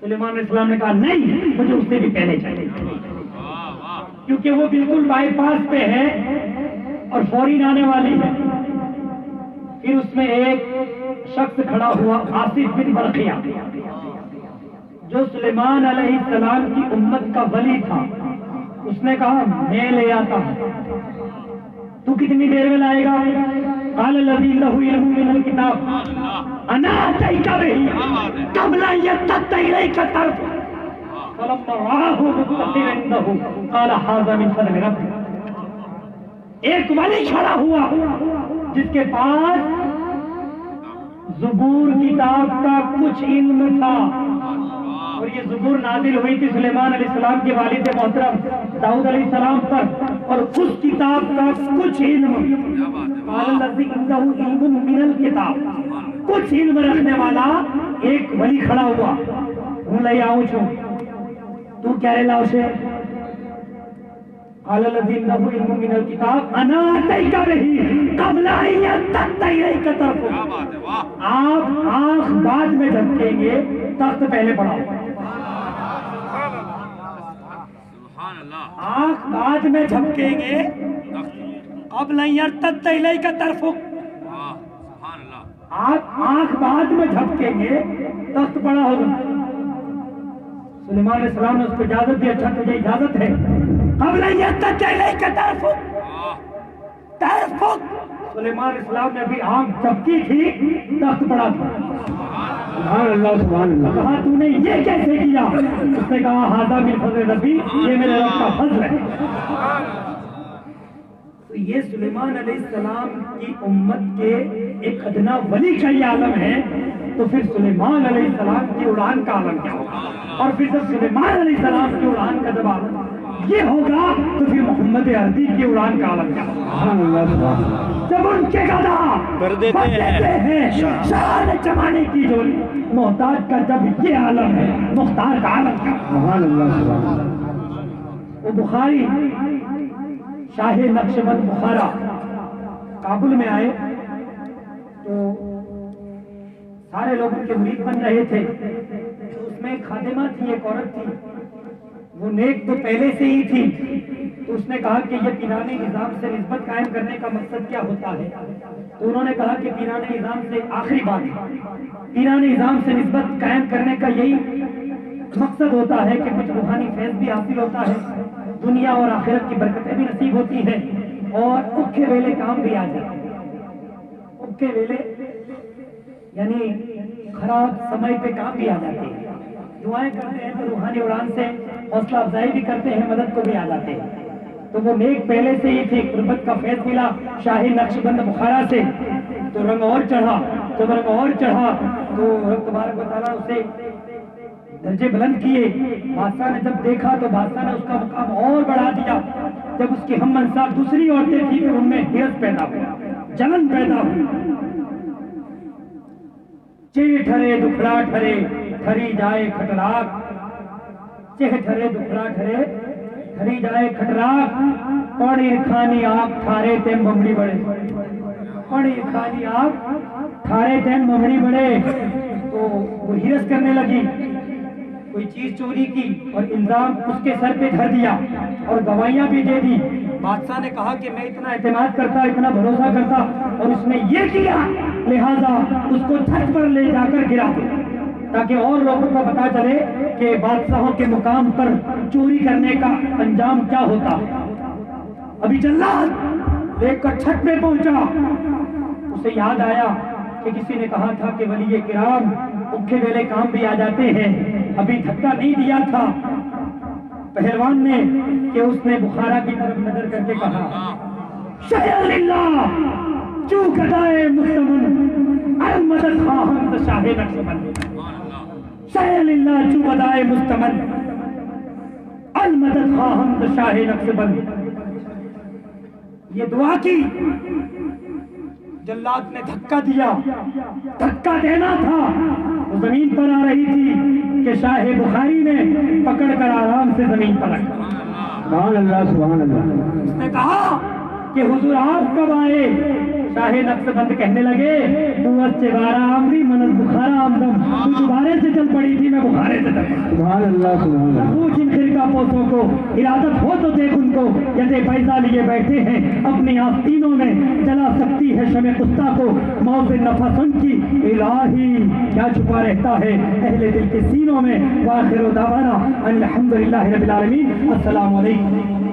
سلیمان علیہ السلام نے کہا نہیں مجھے اس سے بھی پہلے چاہیے کیونکہ وہ بالکل بائی پاس پہ ہے اور فوری آنے والی ہے پھر اس میں ایک شخص کھڑا ہوا آصف بن برقیہ جو سلیمان علیہ السلام کی امت کا ولی تھا اس نے کہا میں لے آتا ہوں تو کتنی دیر میں لائے گا قال الذی لہ علم من الکتاب انا اتیک بہ قبل ان یرتد الیک طرف فلما رآہ مستقرا عنده قال ھذا من فضل ربی ایک ولی کھڑا ہوا جس کے پاس زبور کتاب کا کچھ علم تھا اور یہ زبور نازل ہوئی تھی سلیمان علیہ السلام کے والد محترم داؤد علیہ السلام پر، اور اس کتاب کا کچھ علم قال الذی عنده علم من الکتاب، کچھ علم رکھنے والا ایک ولی کھڑا ہوا، ہوں لے آؤں چھو تو کہہ رہے لاؤ سے قال الذی عنده علم من الکتاب انا اتیک بہ قبل ان یرتد الیک طرفک، آپ آنکھ بعد میں جھپکیں گے، تخت پہلے پڑھاؤ، آنکھ بعد میں جھپکیں گے، قبل ان یرتد الیک طرفک، آپ آنکھ بعد میں جھپکیں گے، تخت پڑا ہوگا۔ سلیمان علیہ السلام نے اس کو اجازت دی، اچھا تجھے اجازت ہے، قبل ان یرتد الیک طرفک، طرفک، سلیمان علیہ السلام نے ابھی آنکھ جھپکی تھی، تخت پڑا تھا۔ سبحان اللہ سبحان اللہ۔ کہا تو نے یہ کیسے کیا؟ اس نے کہا ھذا من فضل ربی، یہ میرے رب کا فضل ہے۔ تو یہ سلیمان علیہ السلام کی امت کے ایک ادنا ولی کا یہ عالم ہے، تو پھر سلیمان علیہ السلام کی اڑان کا عالم کیا ہوگا؟ اور پھر جب سلیمان علیہ السلام کی اڑان کا جب عالم یہ ہوگا تو پھر محمد عربی کی اڑان کا عالم کیا ہوگا؟ سبحان اللہ سبحان اللہ۔ جب ان کے گدا کر دیتے ہیں شان چمانے کی جولی، محتاج کا جب یہ عالم ہے، مختار کا عالم کیا ہوگا؟ سبحان اللہ سبحان اللہ۔ وہ بخاری شاہ نقشبند بخارا کابل میں آئے تو سارے لوگ ان کے مرید بن رہے تھے، اس میں ایک خادمہ تھی، ایک عورت تھی، وہ نیک تو پہلے سے ہی تھی، تو اس نے کہا کہ یہ پیرانے نظام سے نسبت قائم کرنے کا مقصد کیا ہوتا ہے؟ تو انہوں نے کہا کہ پیرانے نظام سے آخری بات ہے، پیرانے نظام سے نسبت قائم کرنے کا یہی مقصد ہوتا ہے کہ کچھ روحانی فیض بھی حاصل ہوتا ہے، دنیا اور آخرت کی برکتیں بھی نصیب ہوتی ہیں، اور اکھے ویلے کام بھی آ جاتے ہیں۔ اکھے ویلے یعنی خراب سمے پہ کام بھی آ جاتے ہیں، دعائیں کرتے ہیں تو روحانی اڑان سے حوصلہ افزائی بھی کرتے ہیں، مدد کو بھی آ جاتے ہیں۔ تو وہ نیک پہلے سے ہی تھی، قربت کا فیض ملا شاہی نقشبند بخارا سے، تو رنگ اور چڑھا، جب رنگ اور چڑھا تو رب تبارک و تعالیٰ اسے درجے بلند کیے۔ بادشاہ نے جب دیکھا تو بادشاہ نے اس کا مقام اور بڑھا دیا۔ جب اس کی ہم منصب دوسری عورتیں تھیں تو ان میں حیرت پیدا ہوئی، جلن پیدا ہوئی۔ چہ ٹھرے دکھڑا ٹھرے ٹھری جائے کھٹراک، چہ ٹھرے دکھڑا ٹھرے ٹھری جائے کھٹراک، پڑی کھانی آپ ٹھارے تیم بمڑی بڑے، پڑی کھانی آپ ٹھارے تیم بمڑی بڑے۔ تو وہ حیرت کرنے لگی، کوئی چیز چوری کی اور الزام اس کے سر پہ دھر دیا اور گواہیاں بھی دے دی۔ بادشاہ نے کہا کہ میں اتنا اعتماد کرتا، اتنا بھروسہ کرتا، اور اس نے یہ کیا، لہذا اس کو چھت پر لے جا کر گرا دو، تاکہ اور لوگوں کو پتا چلے کہ بادشاہوں کے مقام پر چوری کرنے کا انجام کیا ہوتا ہے۔ ابھی جلاد دیکھ کر چھت پہ پہنچا، اسے یاد آیا کہ کسی نے کہا تھا کہ ولی کرام اکھے ویلے کام بھی آ جاتے ہیں، ابھی دھکا نہیں دیا تھا پہلوان نے کہ اس نے بخارا کی طرف نظر کر کے کہا شاہ اللہ چو گدائے مستمن المدد خواہم شاہ نقشبند، شاہ اللہ چو گدائے مستمن المدد خواہم شاہ نقشبند۔ یہ دعا کی، جلاد نے دھکا دیا، دھکا دینا تھا، وہ زمین پر آ رہی تھی کہ شاہ بخاری نے پکڑ کر آرام سے زمین پر رکھا۔ سبحان اللہ سبحان اللہ۔ اس نے کہا کہ حضور آپ کب آئے؟ شاہ نقشبند کہنے لگے دوست چگارا آمدی منت بخارا آمدم، تو دوبارے سے چل پڑی تھی، میں بخارے سے چل پڑی۔ سبحان اللہ سبحان اللہ۔ پوچھ ان فرقہ پوسوں کو، ارادت ہو تو دیکھ ان کو، جیسے پیسہ لیے بیٹھے ہیں اپنی آستینوں میں، جلا سکتی ہے شمع قسطہ کو موت نفس ان کی، الہی کیا چھپا رہتا ہے اہل دل کے سینوں میں۔ وآخر دعوانا ان الحمدللہ رب العالمین۔ السلام علیکم۔